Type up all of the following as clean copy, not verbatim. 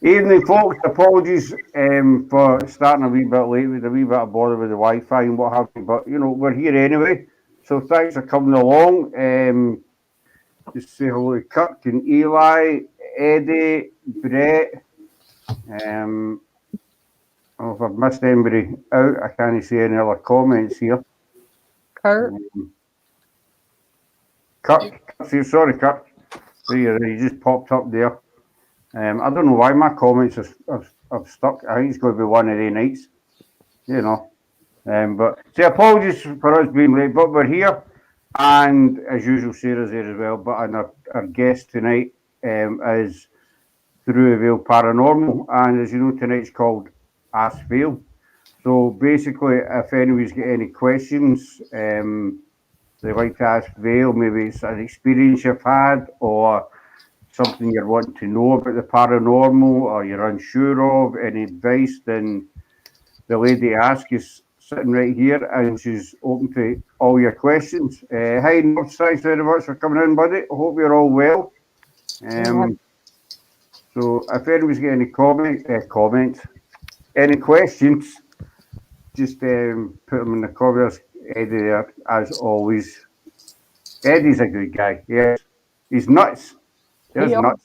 Evening, folks. Apologies for starting a wee bit late with a wee bit of bother with the Wi-Fi and what have you, but we're here anyway. So thanks for coming along. Just say hello to Kirk and Eli, Eddie, Brett. If I've missed anybody out, I can't see any other comments here. Kurt. Sorry, Kirk. You just popped up there. I don't know why my comments have stuck. I think it's going to be one of the nights, But say apologies for us being late, but we're here, and as usual, Sarah's there as well. But our guest tonight is Through a Veil Paranormal, and as you know, tonight's called Ask Veil. So basically, if anybody's got any questions, they like to ask Veil, maybe it's an experience you've had or something you're wanting to know about the paranormal or you're unsure of, any advice, then the lady asked is sitting right here and she's open to all your questions. Hi, North, thanks very much for coming in, buddy. I hope you're all well. So if anybody's got any comments, any questions, just put them in the comments. Eddie there, as always. Eddie's a good guy, yes. He's nuts. He's nuts.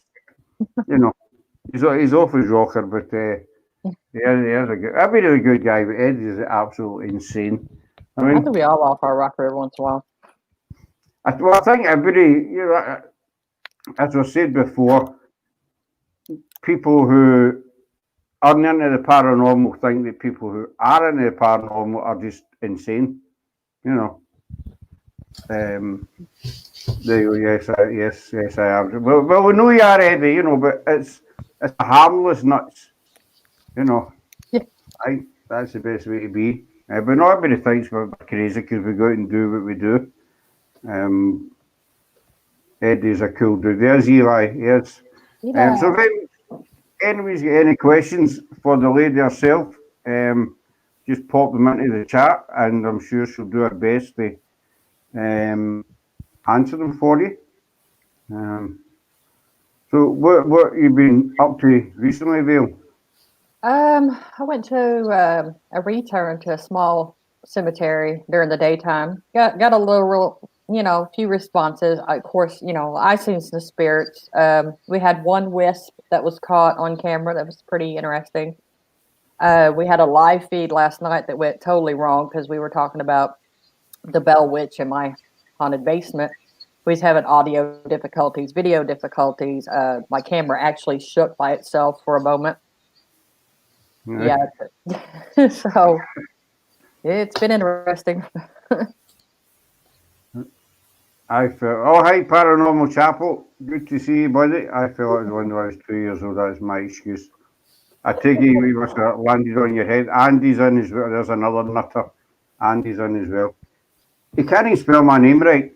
He's off his rocker, but he's a good. I mean, he's a good guy, but Eddie's absolutely insane. I think we all off our rocker every once in a while. I think everybody, as I said before, people who aren't into the paranormal think that people who are into the paranormal are just insane. There you go. Yes, I am. Well, we know you are, Eddie, but it's a harmless nuts. Yeah. I think that's the best way to be. But not everybody thinks we're crazy because we go out and do what we do. Eddie's a cool dude. There's Eli. Yes. So if anybody's got any questions for the lady herself, just pop them into the chat, and I'm sure she'll do her best to answer them for you. So what you been up to recently, Veil? I went to a return to a small cemetery during the daytime. Got a little few responses. Of course, I seen some spirits. We had one wisp that was caught on camera. That was pretty interesting. We had a live feed last night that went totally wrong because we were talking about the Bell Witch in my haunted basement. We was having audio difficulties, video difficulties. My camera actually shook by itself for a moment. Yeah. So it's been interesting. Hi, Paranormal Chapel. Good to see you, buddy. I felt it was when I was 2 years old. That's my excuse. I take it you must have landed on your head. Andy's in as well. There's another nutter. Andy's in as well. He can't even spell my name right.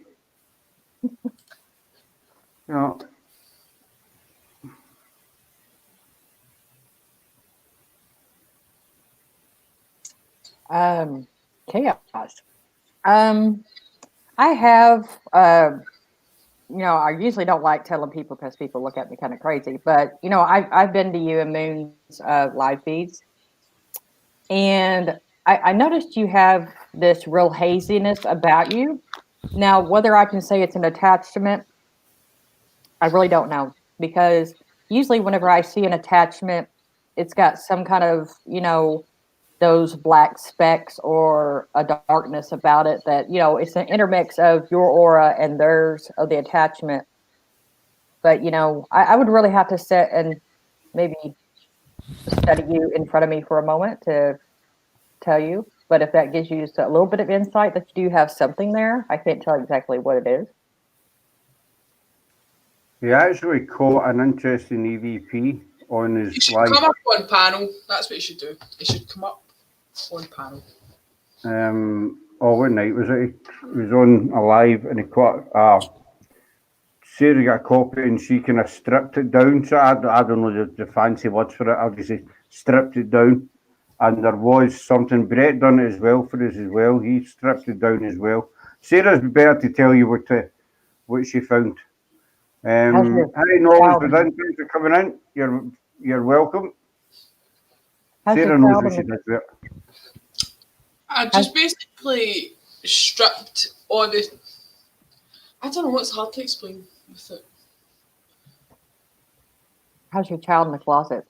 Chaos. I have, I usually don't like telling people because people look at me kind of crazy, but I've been to you and Moon's live feeds, and I noticed you have this real haziness about you. Now, whether I can say it's an attachment, I really don't know, because usually whenever I see an attachment, it's got some kind of, those black specks or a darkness about it that, it's an intermix of your aura and theirs of the attachment. But, I would really have to sit and maybe study you in front of me for a moment to tell you. But if that gives you just a little bit of insight that you do have something there, I can't tell exactly what it is. He actually caught an interesting EVP on his live. Come up on panel. That's what you should do. It should come up on panel. What night was it? He was on a live and he caught Sarah got a copy and she kind of stripped it down. So I don't know the fancy words for it. Obviously stripped it down, and there was something. Brett done it as well for us as well. He stripped it down as well. Sarah's better to tell you what she found. Hi, Noel, thanks for coming in. You're You're welcome. How's your Sarah knows child what in she the- does there. I just basically stripped all the. I don't know what's hard to explain with it. How's your child in the closet?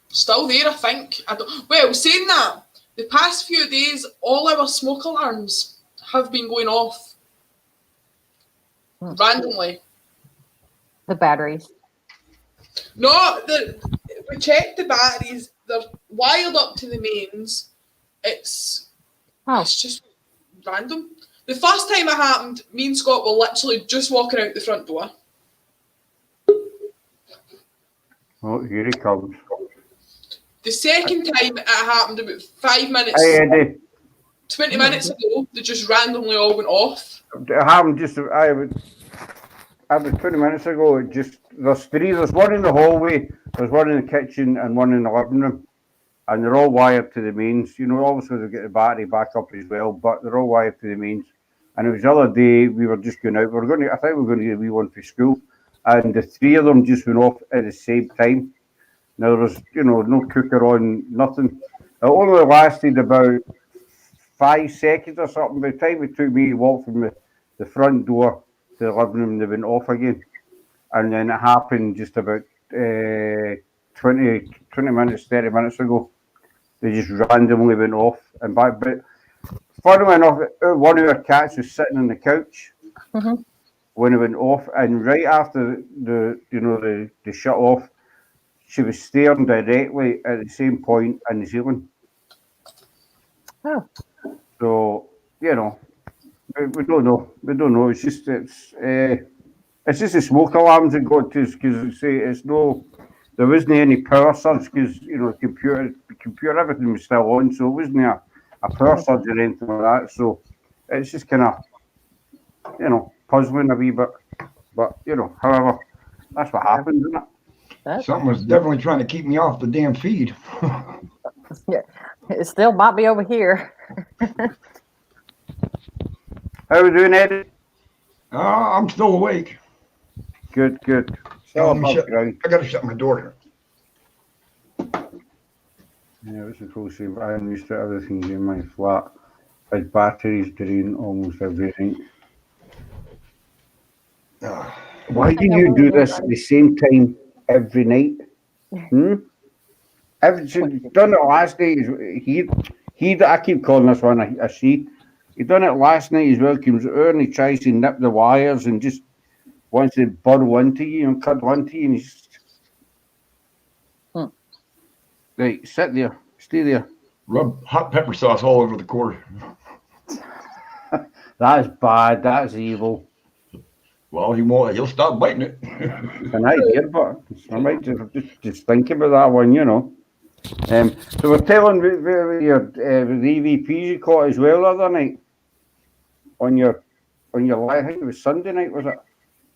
Still there, I think. I don't. Well, saying that, the past few days, all our smoke alarms have been going off randomly. The batteries. No, we checked the batteries. They're wired up to the mains. It's just random. The first time it happened, me and Scott were literally just walking out the front door. Oh, here he comes. The second time it happened about 5 minutes, Hey, Eddie. 20 minutes ago, they just randomly all went off. It happened just, I was 20 minutes ago. There's three. There's one in the hallway, there's one in the kitchen, and one in the living room. And they're all wired to the mains. You know, obviously they've got the battery back up as well, but they're all wired to the mains. And it was the other day, we were just going out. I think we were going to get a wee one for school. And the three of them just went off at the same time. Now, there was, no cooker on, nothing. It only lasted about 5 seconds or something. By the time it took me to walk from the front door to the living room, they went off again. And then it happened just about 20 minutes, 30 minutes ago. They just randomly went off. And but funnily enough, one of our cats was sitting on the couch when it went off. And right after the shut off, she was staring directly at the same point in the ceiling. Oh. So, we don't know. We don't know. It's just the smoke alarms that got to us because there wasn't any power surge because computer everything was still on, so it wasn't a power surge or anything like that. So it's just kind of puzzling a wee bit. But however, that's what happens, isn't it? Something was definitely trying to keep me off the damn feed. Yeah, it still might be over here. How are we doing, Eddie? I'm still awake. Good. I got to shut my door here. Yeah, this is close. I'm used to everything in my flat. My batteries drain almost every night. Why do you do this at the same time every night? Done it last night. I keep calling this one a she. He done it last night as well. Comes out and he tries to nip the wires and just wants to burrow into you and cuddle into you. And he's just, right, sit there, stay there. Rub hot pepper sauce all over the cord. That is bad. That's evil. Well, he'll stop biting it. And I hear, but I might just think about that one, So we're telling your the EVPs you caught as well the other night on your I think it was Sunday night, was it?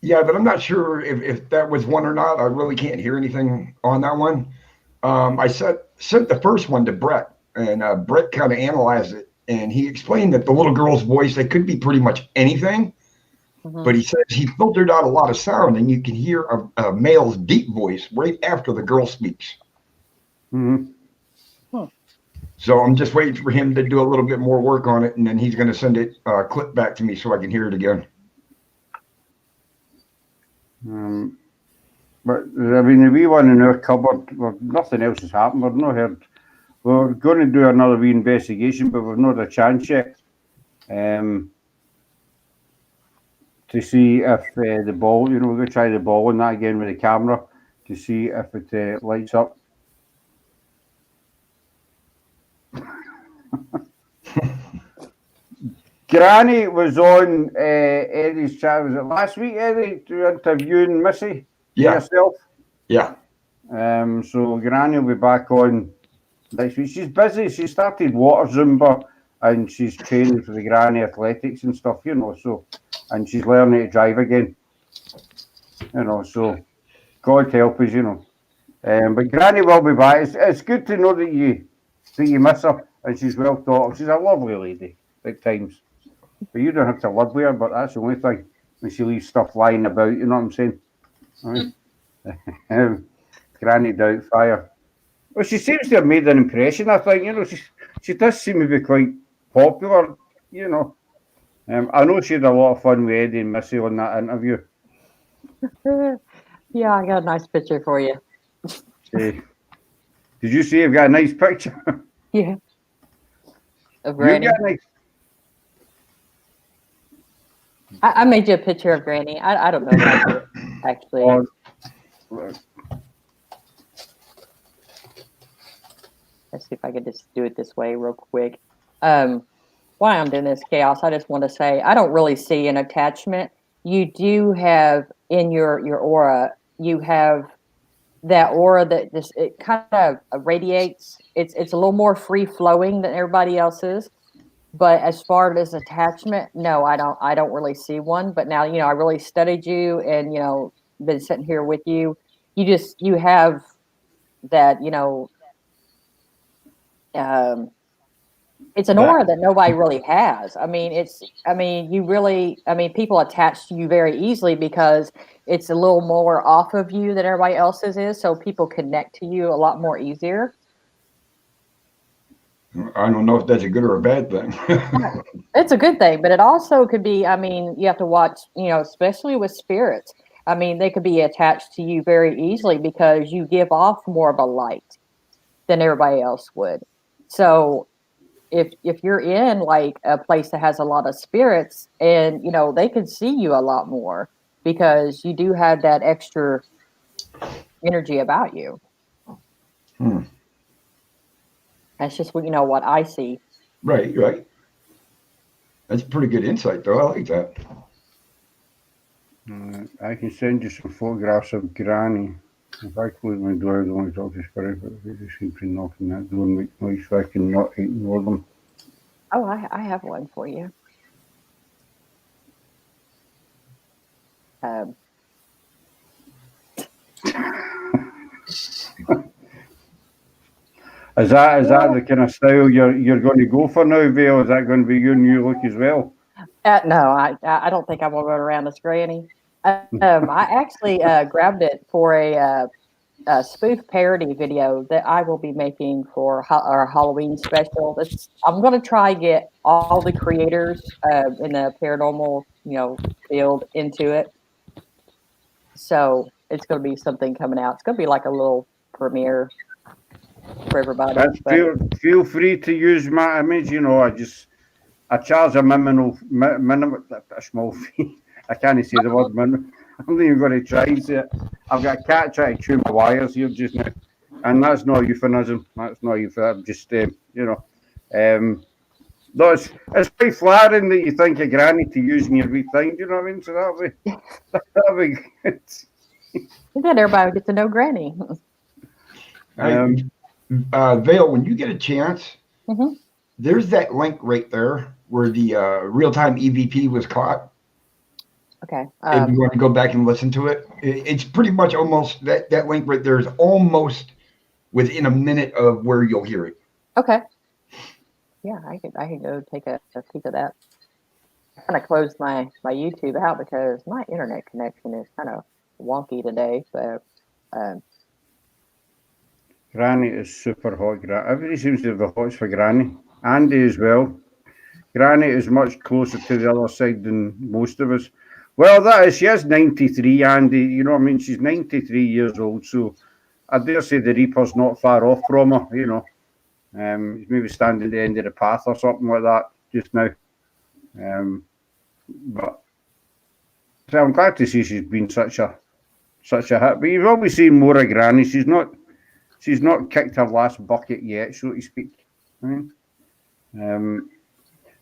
Yeah, but I'm not sure if that was one or not. I really can't hear anything on that one. I sent the first one to Brett, and Brett kind of analyzed it, and he explained that the little girl's voice, it could be pretty much anything. But he says he filtered out a lot of sound, and you can hear a male's deep voice right after the girl speaks. So I'm just waiting for him to do a little bit more work on it, and then he's going to send it clip back to me so I can hear it again. But I mean, the wee one in our cupboard, nothing else has happened. We've not heard. We're going to do another wee investigation, but we've not had a chance yet. To see if the ball, we're going to try the ball on that again with the camera to see if it lights up. Granny was on Eddie's chat. Was it last week, Eddie, to interviewing Missy? Yeah. Yourself? Yeah. So Granny will be back on next week. She's busy. She started water Zumba and she's training for the Granny athletics and stuff, so, and she's learning to drive again, so God help us, but Granny will be back. It's good to know that you miss her and she's well thought of. She's a lovely lady at times. But you don't have to live with her, but that's the only thing when she leaves stuff lying about, you know what I'm saying? Granny Doubtfire. Well, she seems to have made an impression, I think. She does seem to be quite popular, I know she had a lot of fun with Eddie and Missy on that interview. Yeah, I got a nice picture for you. Did you see I've got a nice picture? Yeah. Of You've Granny. got a nice... I made you a picture of Granny. I don't know if I did, actually. Oh, Let's see if I can just do it this way real quick. While I'm doing this chaos, I just want to say I don't really see an attachment. You do have in your aura, you have that aura that just it kind of radiates. It's a little more free flowing than everybody else's. But as far as attachment, no, I don't really see one. But now, I really studied you and, been sitting here with you. You have that, it's an aura that nobody really has. People attach to you very easily because it's a little more off of you than everybody else's is. So people connect to you a lot more easier. I don't know if that's a good or a bad thing. It's a good thing, but it also could be, you have to watch, especially with spirits. They could be attached to you very easily because you give off more of a light than everybody else would. So if you're in like a place that has a lot of spirits and, they can see you a lot more because you do have that extra energy about you. That's just what I see. Right. That's pretty good insight, though. I like that. I can send you some photographs of Granny. If I close my door, I don't want to talk to spirit, but they just seem to knock on that door and make noise, so I can not ignore them. Oh, I have one for you. Is that the kind of style you're going to go for now, Vale? Is that going to be your new look as well? No, I don't think I will run around as Granny. I actually grabbed it for a spoof parody video that I will be making for our Halloween special. I'm going to try get all the creators in the paranormal, field into it. So it's going to be something coming out. It's going to be like a little premiere for everybody. Feel free to use my image. I charge a a small fee. I can't say the word minimum. I'm not even going to try and say it. I've got a cat trying to chew my wires here just now, and that's not euphemism. That's not euphemism. Just no, it's quite flattering that you think of Granny to use in your wee thing. Do you know what I mean? So that'll be good. Then everybody will get to know Granny. Vale, when you get a chance, there's that link right there where the real-time EVP was caught. Okay. If you want to go back and listen to it, it's pretty much almost that link right there is almost within a minute of where you'll hear it. Okay. Yeah, I can go take a peek of that. I kind of closed my YouTube out because my internet connection is kind of wonky today. But Granny is super hot. Everybody seems to have the hots for Granny. Andy as well. Granny is much closer to the other side than most of us. Well, she is 93, Andy. You know what I mean? She's 93 years old, so I dare say the Reaper's not far off from her, He's maybe standing at the end of the path or something like that just now. But so I'm glad to see she's been such a hit. But you've always seen more of Granny. She's not kicked her last bucket yet, so to speak.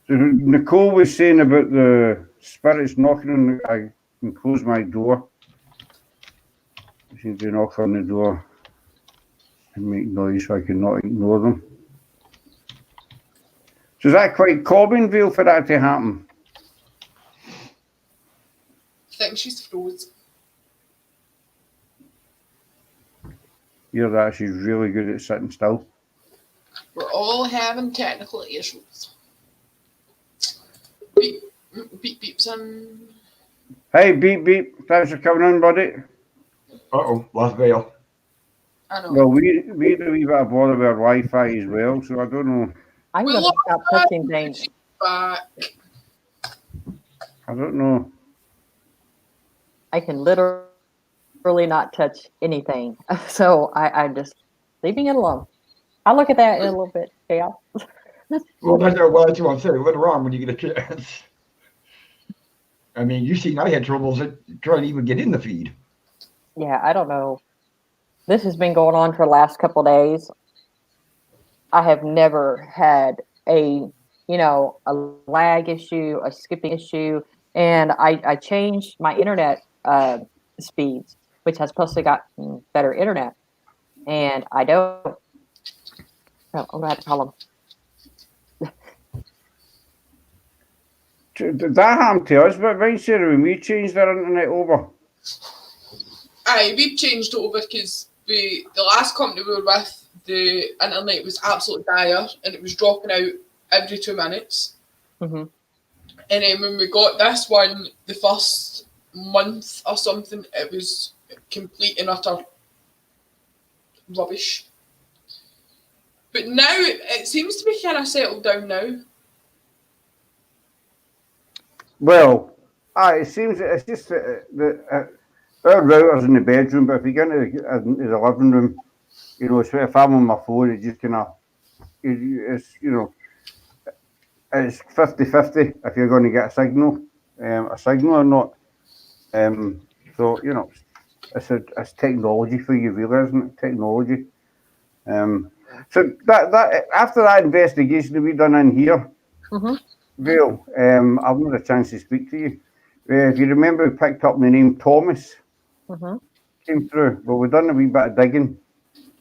So Nicole was saying about the spirits knocking on. I can close my door. They seem to knock on the door and make noise, so I can not ignore them. So is that quite common, Vale, for that to happen? I think she's froze. Hear that? She's really good at sitting still. We're all having technical issues. Beep, beep, beep, son. Hey, beep, beep. Thanks for coming on, buddy. Uh-oh, lost Vale. I know. Well, we had a wee bit of bother with our Wi-Fi as well, so I don't know. I'm We going to lost stop that. touching things. Back. I don't know. I can literally not touch anything. So I'm just leaving it alone. I'll look at that in a little bit, Gail. Well, that's what I'm saying. Later on, when you get a chance. I mean, you seen I had troubles trying to even get in the feed. Yeah, I don't know. This has been going on for the last couple of days. I have never had a lag issue, a skipping issue, and I changed my internet speeds, which has supposed to got better internet, and I don't. So I'm gonna have to call them. That happened to us, but right, Sarah, when we changed our internet over. Aye, we've changed it over because the last company we were with, the internet was absolutely dire and it was dropping out every 2 minutes. Mm-hmm. And then when we got this one, the first month or something, it was complete and utter rubbish. But now it seems to be kind of settled down now. Well, it seems it's just our router's in the bedroom, but if you get into the living room, so if I'm on my phone, it just kind of, it's, it's 50-50 if you're going to get a signal or not. So, it's technology for you, really, isn't it? Technology. So that after that investigation that we done in here, Mm-hmm. Vale, I've not had a chance to speak to you. If you remember, we picked up the name Thomas. Mm-hmm. Came through. Well, we've done a wee bit of digging,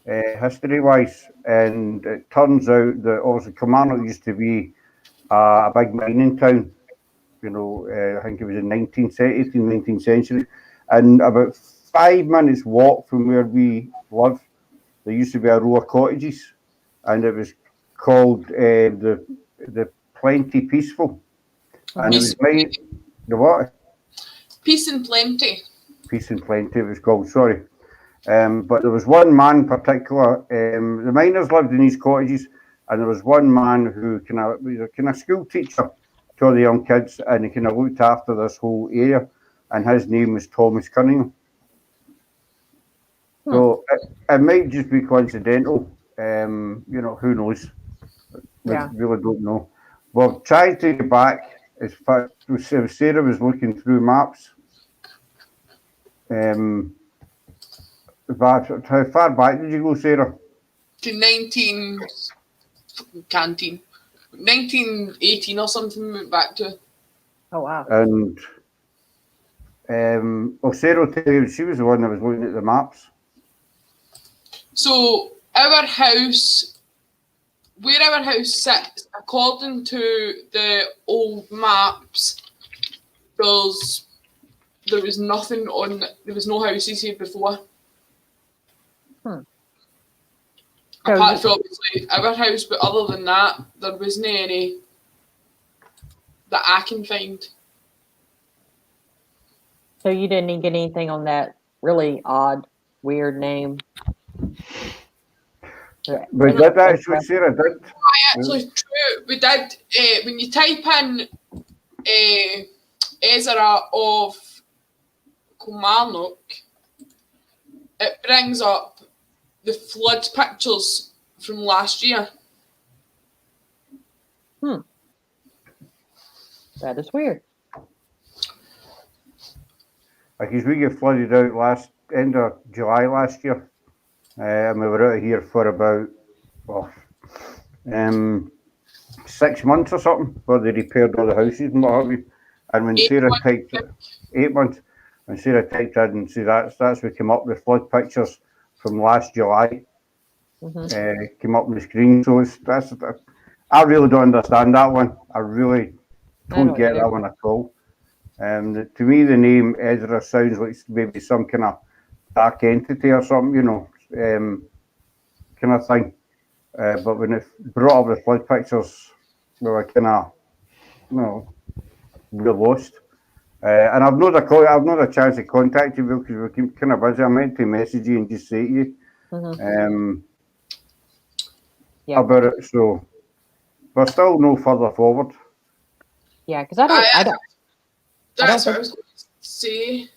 history-wise, and it turns out that obviously Kilmarnock used to be a big mining town. I think it was in 18th, 19th century, and about 5 minutes walk from where we live, there used to be a row of cottages, and it was called the Plenty Peaceful, and it was made the what? Peace and Plenty. Peace and Plenty it was called. Sorry, but there was one man in particular. The miners lived in these cottages, and there was one man who was a kind of school teacher to all the young kids, and he kind of looked after this whole area, and his name was Thomas Cunningham. So it might just be coincidental. Who knows? We really don't know. We've tried to get back as far as Sarah was looking through maps. How far back did you go, Sarah? To 1918 or something we went back to. Oh wow. And Sarah will tell you she was the one that was looking at the maps. So our house, where our house sits, according to the old maps, there was nothing on. There was no houses here before. Apart from obviously our house, but other than that, there wasn't any that I can find. So you didn't even get anything on that really odd, weird name? But that actually, Sarah did. Actually, true. We did. When you type in Ezra of Kilmarnock, it brings up the flood pictures from last year. That is weird. Because we get flooded out end of July last year, and we were out of here for about 6 months or something, where they repaired all the houses and what have you. And when Sarah typed 8 months, when Sarah typed in and see that's what came up, the flood pictures from last July came up on the screen. So I really don't understand that one. I really don't get that one at all. To me, the name Ezra sounds like maybe some kind of dark entity or something, kind of thing. But when it brought up the flood pictures, we were kind of, we're lost. And I've not a chance to contact you because we're kind of busy. I meant to message you and just say to you, about it. So we're still no further forward. Yeah, because I don't. That's what I was going to say.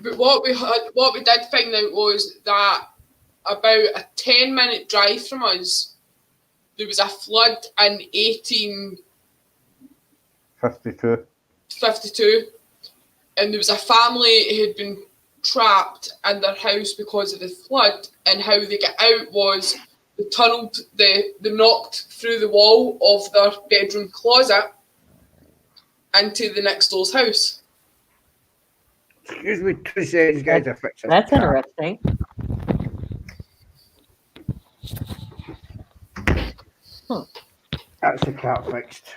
But what we did find out was that about a 10-minute drive from us, there was a flood in 1852, and there was a family who had been trapped in their house because of the flood, and how they got out was they knocked through the wall of their bedroom closet into the next door's house. Excuse me, 2 seconds, guys. That's interesting. That's the cat fixed.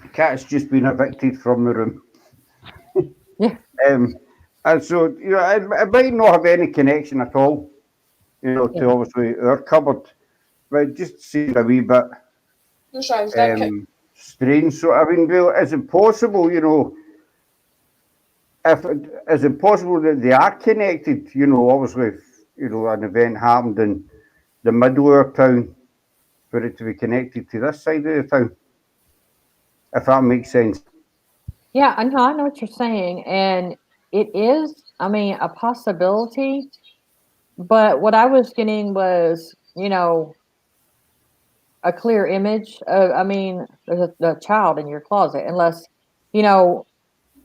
The cat's just been evicted from the room. Yeah. And so, it might not have any connection at all, to obviously our cupboard, but it just seemed a wee bit strange. So, I mean, Bill, is it possible, is it possible that they are connected? Obviously, an event happened in the middle of our town for it to be connected to this side of the town, if that makes sense. Yeah, I know what you're saying, and it is, a possibility. But what I was getting was, a clear image of, there's a child in your closet, unless,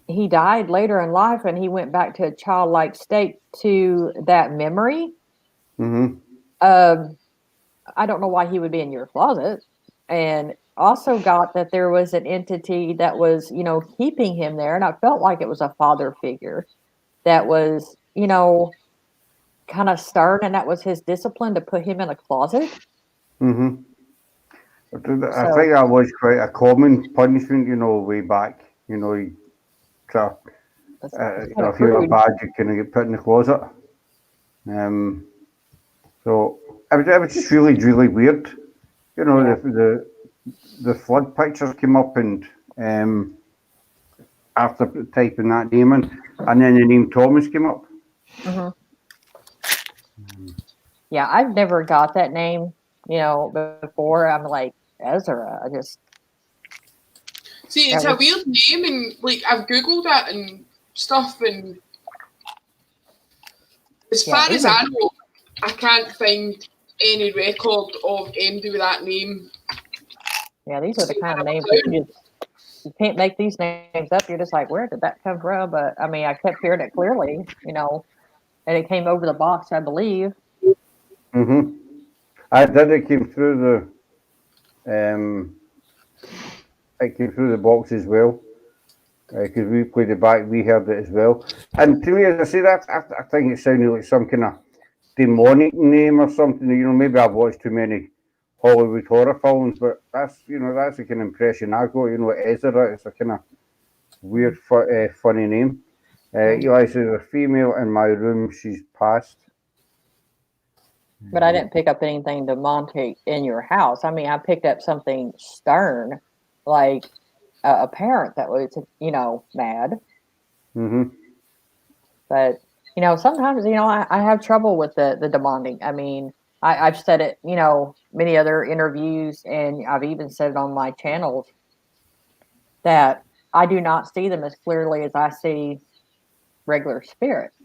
he died later in life and he went back to a childlike state to that memory. I don't know why he would be in your closet. And also got that there was an entity that was, keeping him there. And I felt like it was a father figure that was, kind of stern, and that was his discipline to put him in a closet. I think that was quite a common punishment, way back. If you were bad, you kind of get put in the closet. So it was just really, really weird. The flood pictures came up, and after typing that name in, and then the name Thomas came up. Yeah, I've never got that name, before. I'm like, Ezra. I just see, it's a weird name, and I've googled it and stuff, and as far as I know, I can't find any record of anybody with that name. Yeah, these are the kind of names that you can't make these names up. You're just like, where did that come from? But I kept hearing it clearly, and it came over the box, I believe. I did. It came through the box as well. Because we played it back, we heard it as well. And to me, as I say that, I think it sounded like some kind of demonic name or something. Maybe I've watched too many Hollywood horror films, but that's the kind of impression I got. Ezra, it's a kind of weird, funny name. Eli says, a female in my room, she's passed. But I didn't pick up anything demonic in your house. I picked up something stern, like a parent that was, mad. But, sometimes, I have trouble with the demonic. I've said it, many other interviews, and I've even said it on my channels, that I do not see them as clearly as I see regular spirits.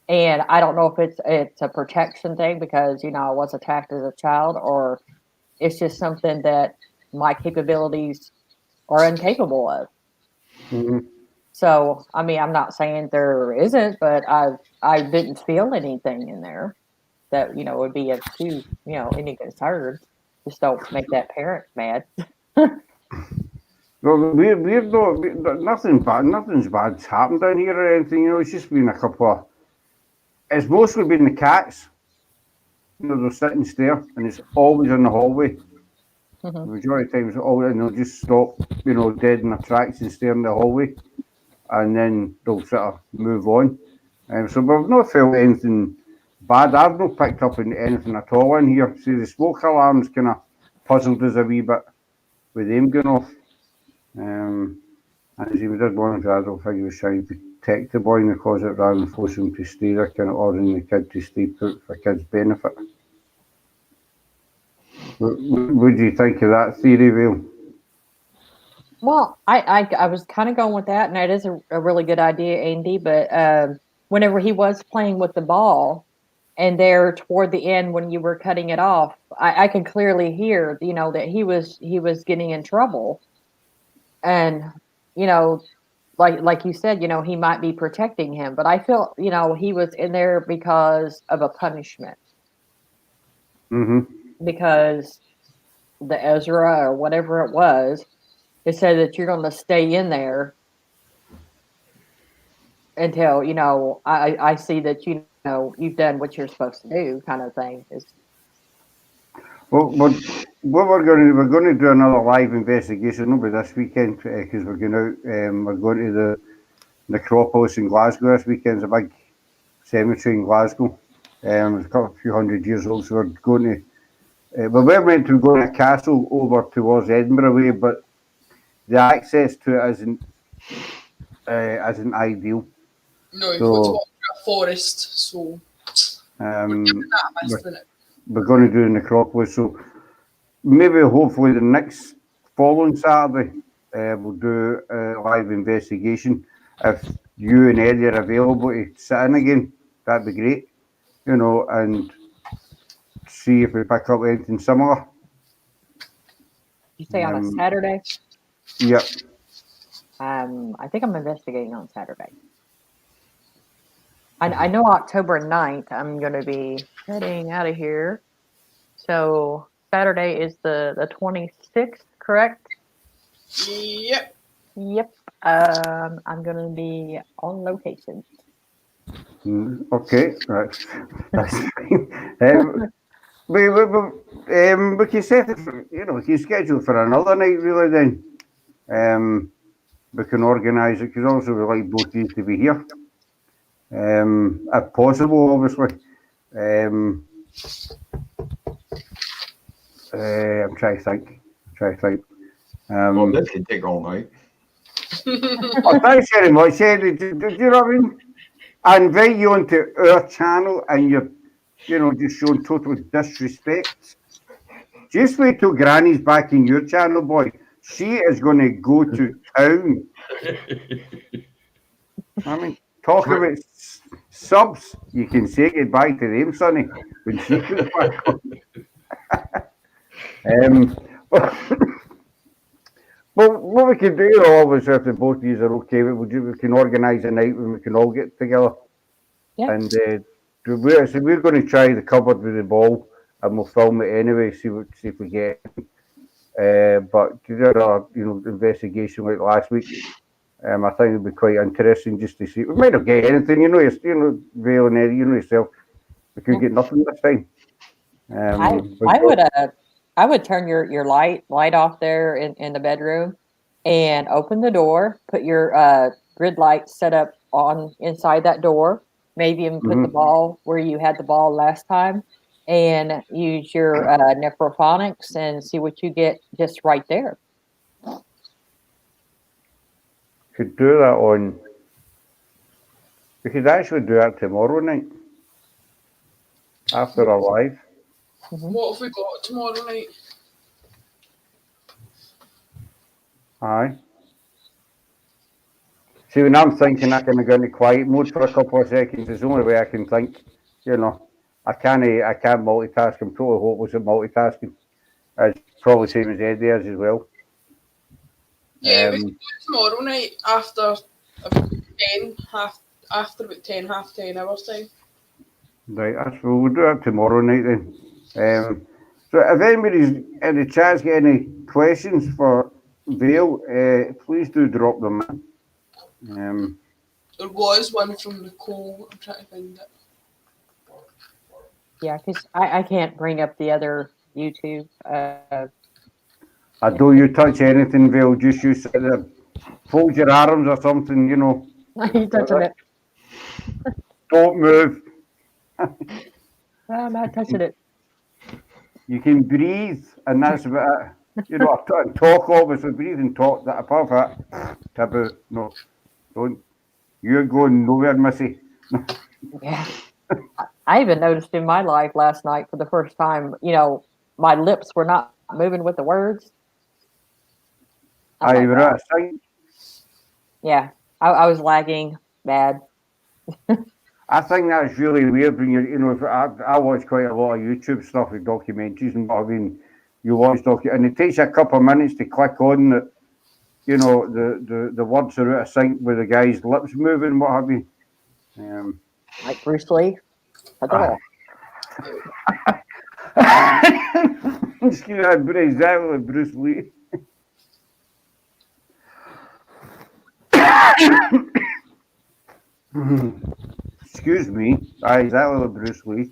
And I don't know if it's a protection thing because, I was attacked as a child, or it's just something that my capabilities are incapable of. So, I'm not saying there isn't, but I didn't feel anything in there that, would be of too, any concern. Just don't make that parent mad. Well, nothing's bad's happened down here or anything. It's just been a couple of. It's mostly been the cats. They'll sit and stare, and it's always in the hallway. The majority of times, and they'll just stop, dead in their tracks and stare in the hallway, and then they'll sort of move on. So we've not felt anything bad. I've not picked up on anything at all in here. See, the smoke alarms kind of puzzled us a wee bit with them going off. And as he was just one, I don't think he was trying to protect the boy in the closet rather than force him to stay there, kind of ordering the kid to stay put for kids' benefit. What do you think of that theory, Vale? Well, I was kind of going with that, and that is a really good idea, Andy. But whenever he was playing with the ball, and there toward the end when you were cutting it off, I could clearly hear, that he was getting in trouble, and you know, like you said, he might be protecting him, but I feel, he was in there because of a punishment, Mm-hmm. because the Ezra or whatever it was, it said that you're going to stay in there until I see that you've done what you're supposed to do, kind of thing. Well, what we're going to do another live investigation, not this weekend, because we're going out. We're going to the necropolis in Glasgow this weekend. It's a big cemetery in Glasgow. It's a few hundred years old, so we're going to. We were meant to go to a castle over towards Edinburgh way, but the access to it isn't ideal. No, you've got to walk through a forest, so we're giving that a miss, isn't it? We're going to do the necropolis, so maybe hopefully the next following Saturday we'll do a live investigation. If you and Eddie are available to sit in again, that'd be great, and see if we pick up anything similar. You say on a Saturday? Yep. I think I'm investigating on Saturday. I know October 9th I'm going to be heading out of here. So Saturday is the 26th, correct? Yep. Yep. I'm going to be on location. Okay, that's fine. We can set it, we can schedule for another night, really, then. We can organise it, because also we like both of you to be here. If possible, obviously. I'm trying to think. Well, this could take all night. Thanks very much, Eddie. Do you know what I mean? I invite you onto our channel and you're, just showing total disrespect. Just wait till Granny's back in your channel, boy. She is going to go to town. I mean, talk about subs. You can say goodbye to them, Sonny, when she comes back on. Well, what we can do, obviously, if the both of you are okay, we can organise a night when we can all get together. Yeah. And we're going to try the cupboard with the ball, and we'll film it anyway. See if we get it. But to do our, investigation like last week, I think it'd be quite interesting just to see. We might not get anything, Vale and Eddie, yourself. We could get nothing this time. I would turn your light off there in the bedroom, and open the door. Put your grid light set up on inside that door. Maybe even put the ball where you had the ball last time, and use your necrophonics and see what you get just right there. Could do that on. We could actually do that tomorrow night after our live. What have we got tomorrow night? Aye. See, when I'm thinking, I can go into quiet mode for a couple of seconds. It's the only way I can think. I can't multitask. I'm totally hopeless at multitasking. It's probably the same as Eddie is as well. Yeah, we can do it tomorrow night after about 10, half 10 hours time. Right, we'll do that tomorrow night then. So if anybody's in the chat's got any questions for Vale, please do drop them in. There was one from Nicole. I'm trying to find it. Yeah, because I can't bring up the other YouTube. I don't you touch anything, Vale. Just you sit there, fold your arms or something, You touching it? Don't move. I'm not touching it. You can breathe, and that's about it. Talk, obviously, breathe and talk. That above that, taboo. No, don't. You're going nowhere, Missy. Yeah. I even noticed in my life last night for the first time, my lips were not moving with the words. I was I like, were wow. at a site. Yeah, I was lagging bad. I think that's really weird when if I watch quite a lot of YouTube stuff with documentaries and what I mean. You watch and it takes you a couple of minutes to click on that. The words are out of sync with the guy's lips moving, what have you. Like Bruce Lee. I don't know. Excuse me, exactly like Bruce Lee. Excuse me, exactly like Bruce Lee.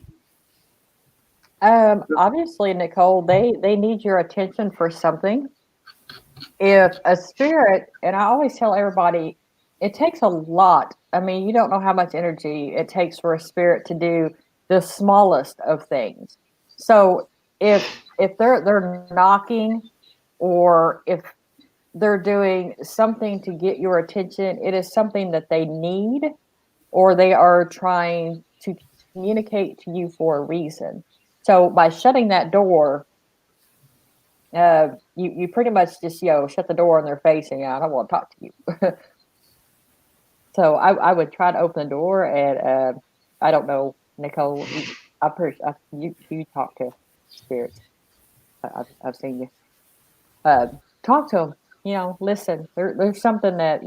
Obviously, Nicole, they need your attention for something. If a spirit, and I always tell everybody, it takes a lot. I mean, you don't know how much energy it takes for a spirit to do the smallest of things. So if they're knocking, or if they're doing something to get your attention, it is something that they need, or they are trying to communicate to you for a reason. So by shutting that door, you pretty much just shut the door in their face and I don't want to talk to you. So I would try to open the door, and I don't know, Nicole. You talk to spirits. I've seen you. Talk to them. Listen. There's something that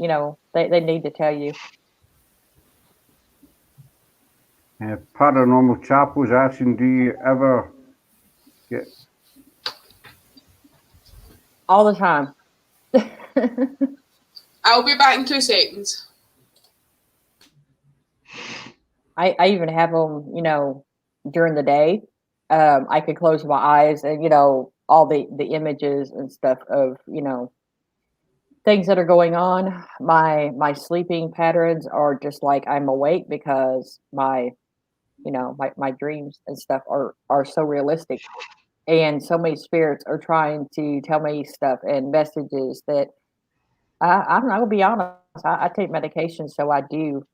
they need to tell you. Paranormal chap was asking, do you ever get... All the time. I'll be back in 2 seconds. I even have them, during the day. I could close my eyes and, all the images and stuff of, things that are going on. My sleeping patterns are just like I'm awake, because my dreams and stuff are so realistic. And so many spirits are trying to tell me stuff and messages that I'm not gonna be honest. I take medication, so I do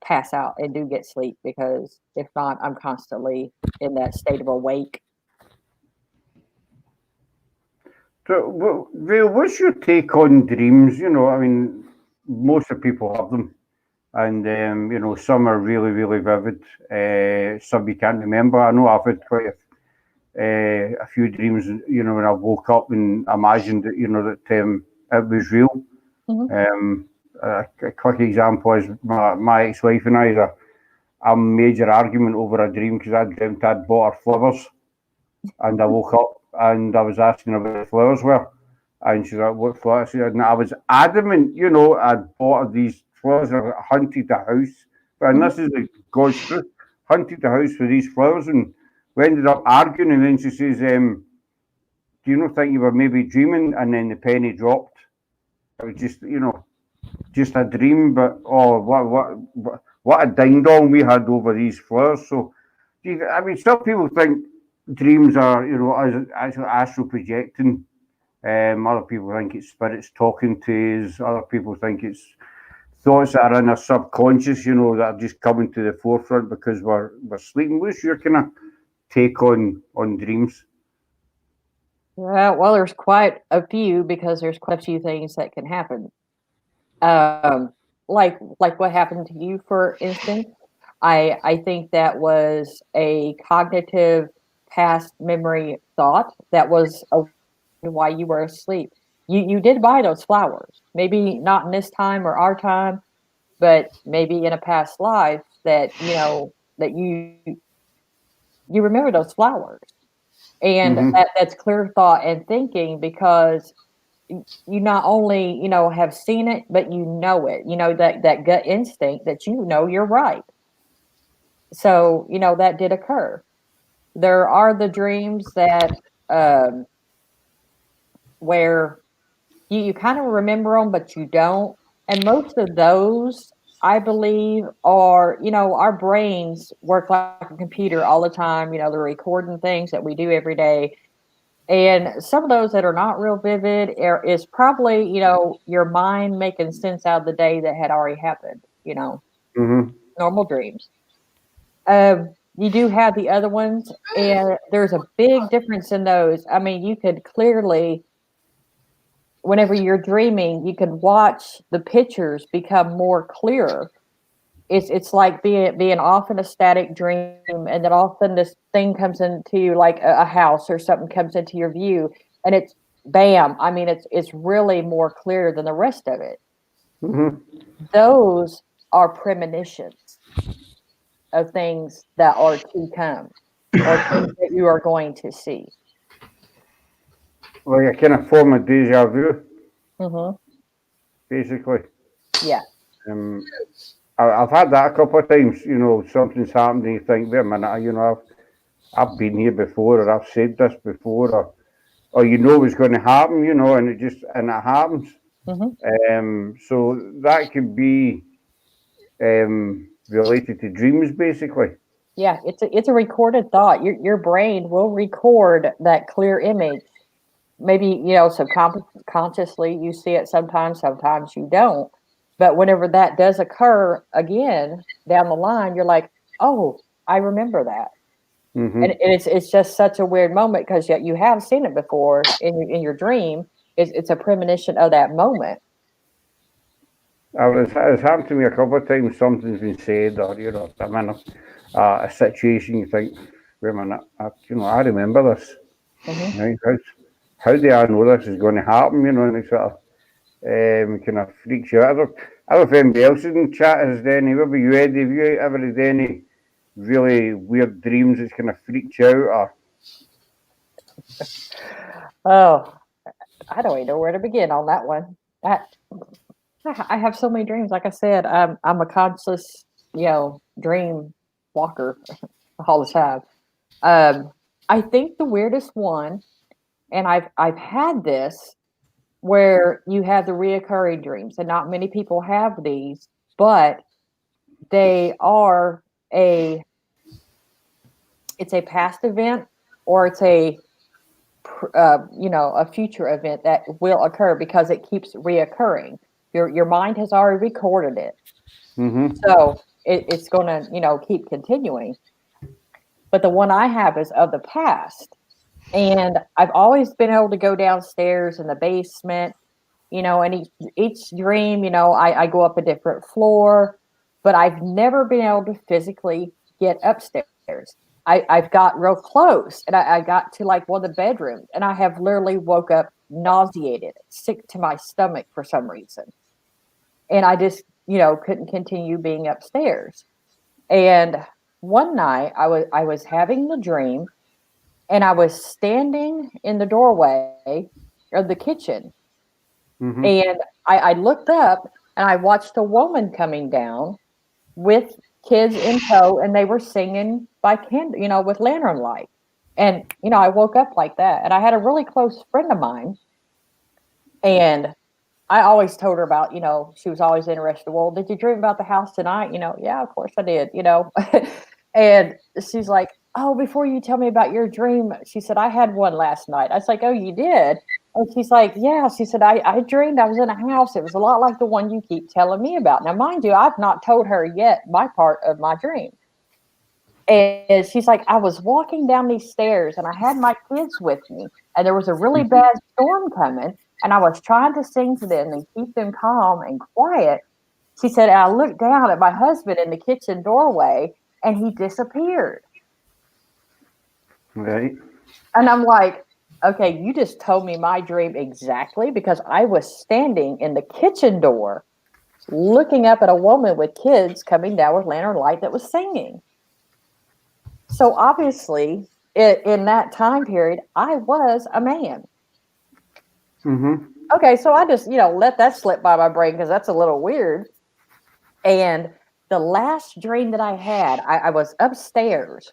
pass out and do get sleep, because if not, I'm constantly in that state of awake. So, Vale, what's your take on dreams? I mean, most of the people have them. And, some are really, really vivid. Some you can't remember. I know I've had quite a few dreams, when I woke up and imagined that, that it was real. Mhm. A quick example is my ex-wife and I had a major argument over a dream because I dreamt I'd bought her flowers, and I woke up and I was asking her where the flowers were, and she's like, "What flowers?" And I was adamant, I'd bought her these flowers. I hunted the house, and Mhm. this is like God's truth. Hunted the house for these flowers, and we ended up arguing. And then she says, "Do you not think you were maybe dreaming?" And then the penny dropped. It was just a dream, but oh, what a ding dong we had over these flowers. So, I mean, some people think dreams are, as astral projecting. Other people think it's spirits talking to us. Other people think it's thoughts that are in our subconscious, that are just coming to the forefront because we're sleeping. What's your kind of take on dreams? Yeah, well, there's quite a few, because there's quite a few things that can happen. Um, like what happened to you, for instance. I think that was a cognitive past memory thought that was why you were asleep. You did buy those flowers, maybe not in this time or our time, but maybe in a past life, that that you remember those flowers, and Mm-hmm. that's clear thought and thinking, because you not only have seen it, but it, that gut instinct that you're right. So that did occur. There are the dreams that um where you kind of remember them, but you don't. And most of those, I believe, are, our brains work like a computer all the time. They're recording things that we do every day. And some of those that are not real vivid is probably, your mind making sense out of the day that had already happened. normal dreams. You do have the other ones, and there's a big difference in those. I mean, you could clearly, whenever you're dreaming, you could watch the pictures become more clearer. It's like being off in a static dream, and then all of a sudden this thing comes into you, like a house or something comes into your view, and it's bam. I mean, it's really more clear than the rest of it. Those are premonitions of things that are to come, or things that you are going to see. Like a kind of form of deja vu, Mm-hmm. basically. Yeah. I've had that a couple of times. Something's happened, and you think, wait a minute, I've been here before, or I've said this before, or it's going to happen, and it happens. So that could be related to dreams, basically. Yeah, it's a recorded thought. Your brain will record that clear image. Maybe subconsciously you see it sometimes you don't. But whenever that does occur again down the line, you're like, oh, I remember that. And it's just such a weird moment because you have seen it before in your dream. It's a premonition of that moment. It's happened to me a couple of times. Something's been said, or I'm in a situation. You think, wait a minute, I remember this. Right? How do I know this is going to happen? And it sort of kind of freaks you out. I don't know if anybody else in the chat has any. What about you, Eddie? Have you ever had any really weird dreams that's kind of freaked you out? Oh, I don't even know where to begin on that one. I have so many dreams. Like I said, I'm a conscious, dream walker all the time. I think the weirdest one, and I've had this where you have the reoccurring dreams, and not many people have these, but they are it's a past event, or it's a future event that will occur because it keeps reoccurring. Your mind has already recorded it, so it's going to keep continuing. But the one I have is of the past, and I've always been able to go downstairs in the basement, and each dream, I go up a different floor, but I've never been able to physically get upstairs. I've got real close, and I got to like one of the bedrooms, and I have literally woke up nauseated, sick to my stomach for some reason. And I just, couldn't continue being upstairs. And one night I was having the dream, and I was standing in the doorway of the kitchen. And I looked up, and I watched a woman coming down with kids in tow, and they were singing by candle, with lantern light. And, I woke up like that. And I had a really close friend of mine, and I always told her about, she was always interested. Well, did you dream about the house tonight? Yeah, of course I did, And she's like, oh, before you tell me about your dream, she said, I had one last night. I was like, oh, you did? And she's like, yeah. She said, I dreamed I was in a house. It was a lot like the one you keep telling me about. Now, mind you, I've not told her yet my part of my dream. And she's like, I was walking down these stairs, and I had my kids with me, and there was a really bad storm coming, and I was trying to sing to them and keep them calm and quiet. She said, I looked down at my husband in the kitchen doorway, and he disappeared. Right. And I'm like, okay, you just told me my dream exactly, because I was standing in the kitchen door looking up at a woman with kids coming down with lantern light that was singing. So obviously, in that time period, I was a man. Okay, so I just, let that slip by my brain because that's a little weird. And the last dream that I had, I was upstairs.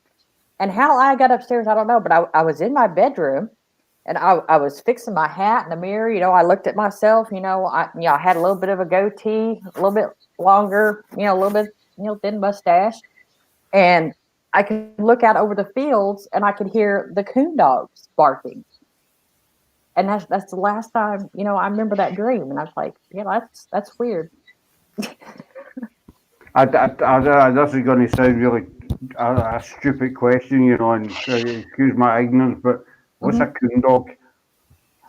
And how I got upstairs, I don't know, but I was in my bedroom, and I was fixing my hat in the mirror. I looked at myself, I had a little bit of a goatee, a little bit longer, a little bit, thin mustache. And I could look out over the fields, and I could hear the coon dogs barking. And that's the last time, I remember that dream. And I was like, yeah, that's weird. This is going to sound really a stupid question, and excuse my ignorance, but what's a coon dog?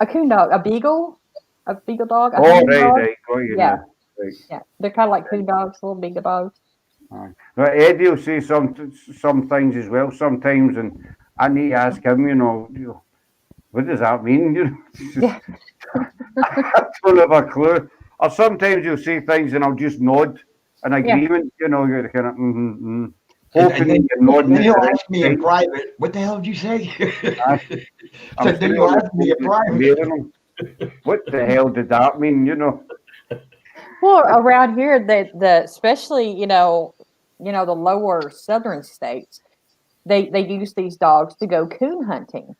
A coon dog, a beagle dog, a Oh, hound right, dog. right, got you Yeah, now. Right. yeah. They're kind of like coon dogs, little beagle dogs. Now, Eddie will say some things as well sometimes, and I need to ask him, what does that mean? Yeah. I don't have a clue. Or sometimes you'll say things and I'll just nod in agreement, you're kind of, hoping then, you're nodding. Then he'll ask me in private, what the hell did you say? So then you'll ask me in private. What the hell did that mean, Well, around here, especially, the lower southern states, they use these dogs to go coon hunting.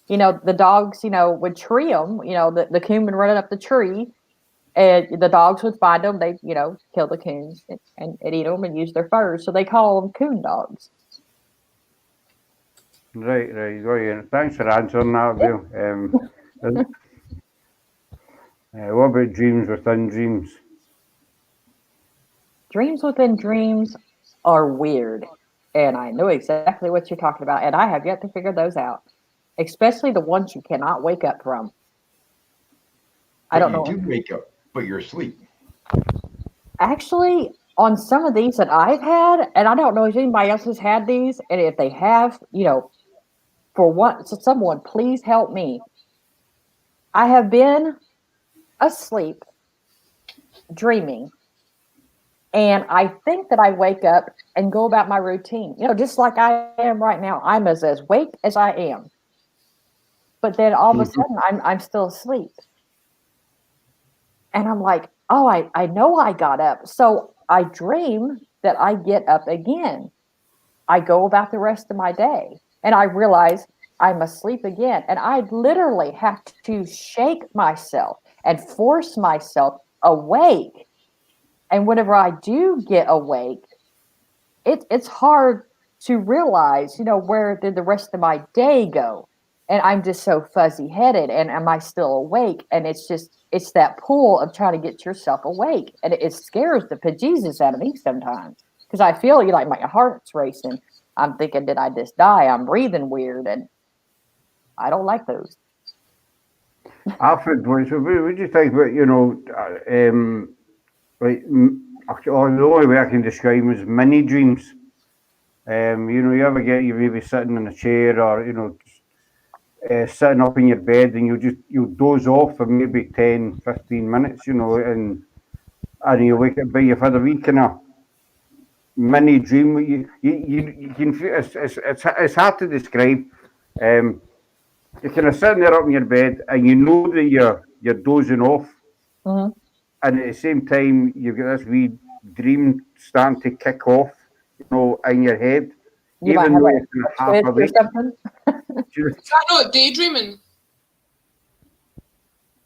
The dogs, would tree them. The coon would run up the tree, and the dogs would find them. They, kill the coons and eat them and use their furs. So they call them coon dogs. Right. Thanks for answering that, Bill. What about dreams within dreams? Dreams within dreams are weird, and I know exactly what you're talking about, and I have yet to figure those out, especially the ones you cannot wake up from. I don't know. You do wake up, but you're asleep. Actually, on some of these that I've had, and I don't know if anybody else has had these, and if they have, someone please help me. I have been asleep, dreaming, and I think that I wake up and go about my routine, just like I am right now. I'm as awake as I am. But then all of a sudden I'm still asleep. And I'm like, oh, I know I got up. So I dream that I get up again. I go about the rest of my day and I realize I'm asleep again. And I literally have to shake myself and force myself awake. And whenever I do get awake, it's hard to realize, where did the rest of my day go? And I'm just so fuzzy headed. And am I still awake? And it's that pull of trying to get yourself awake. And it scares the bejesus out of me sometimes because I feel like my heart's racing. I'm thinking, did I just die? I'm breathing weird. And I don't like those. Alfred, what do you think about, the only way I can describe them is mini dreams. You ever you maybe sitting in a chair or, sitting up in your bed and you'll doze off for maybe 10, 15 minutes, and you wake up, but you've had a wee kind of mini dream. You can feel it's hard to describe. You're kind of sitting there up in your bed and you know that you're dozing off. Mm-hmm. And at the same time, you've got this wee dream starting to kick off, in your head. You even though you're half awake. Is that not daydreaming?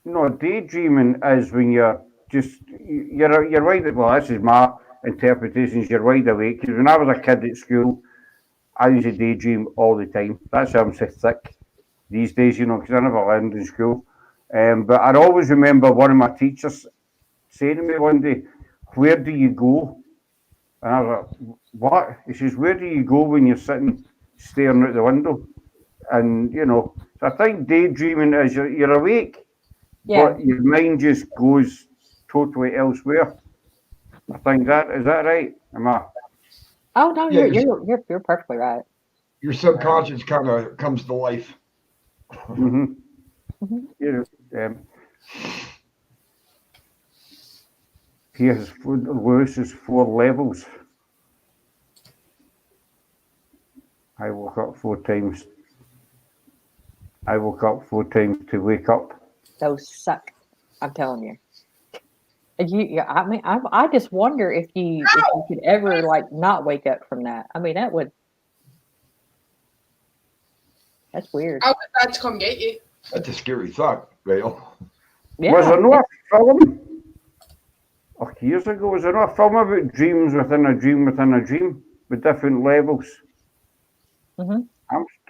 No, daydreaming is when you're wide. Well, this is my interpretations. You're wide awake. Because when I was a kid at school, I used to daydream all the time. That's why I'm so thick these days, because I never learned in school. But I always remember one of my teachers saying to me one day, "Where do you go?" And I was like, "What?" He says, "Where do you go when you're sitting staring out the window?" And so I think daydreaming is you're awake, but your mind just goes totally elsewhere. I think is that right? Am I? Oh no, you're perfectly right. Your subconscious kind of comes to life. Mm-hmm. Here's Lewis's 4 levels. I woke up 4 times. I woke up 4 times to wake up. Those suck. I'm telling you. I mean, I just wonder if you could ever not wake up from that. I mean, that's weird. I want that to come get you. That's a scary thought, Rail. Yeah. Was there no a film? Years ago, was there no a film about dreams within a dream within a dream with different levels? Mm-hmm.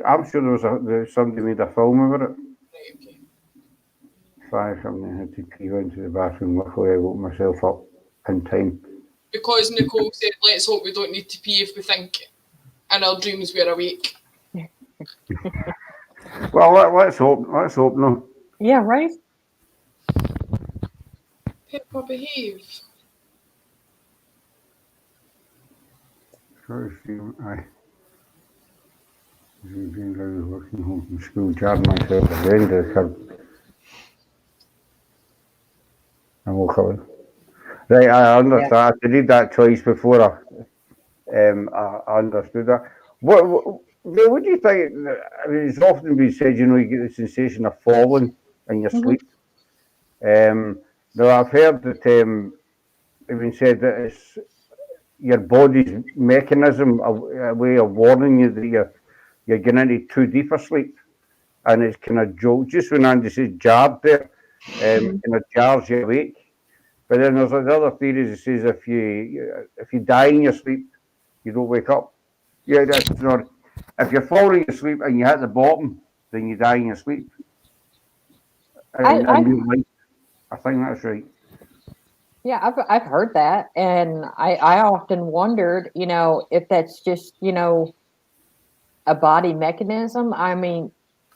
I'm sure there somebody made a film about it. Okay. 5 something, I had to pee into the bathroom. Luckily, I woke myself up in time because Nicole said, let's hope we don't need to pee if we think in our dreams we're awake. Well, let's hope. Let's hope no. Yeah, right. Pepper, behave. Aye. Working home from school, jarring myself again to the curb. And we'll cover. Right, I understand. I had to read that twice before I understood that. What do you think? I mean, it's often been said, you get the sensation of falling in your sleep. Now, I've heard that it's been said that it's your body's mechanism, a way of warning you that you're getting into too deep a sleep, and it's kind of just when Andy said jarred there, kind of jars you awake. But then there's another theory that says if you die in your sleep, you don't wake up. Yeah, that's not. If you're falling asleep and you hit the bottom, then you die in your sleep. I think that's right. Yeah, I've heard that, and I often wondered, if that's just, a body mechanism. I mean,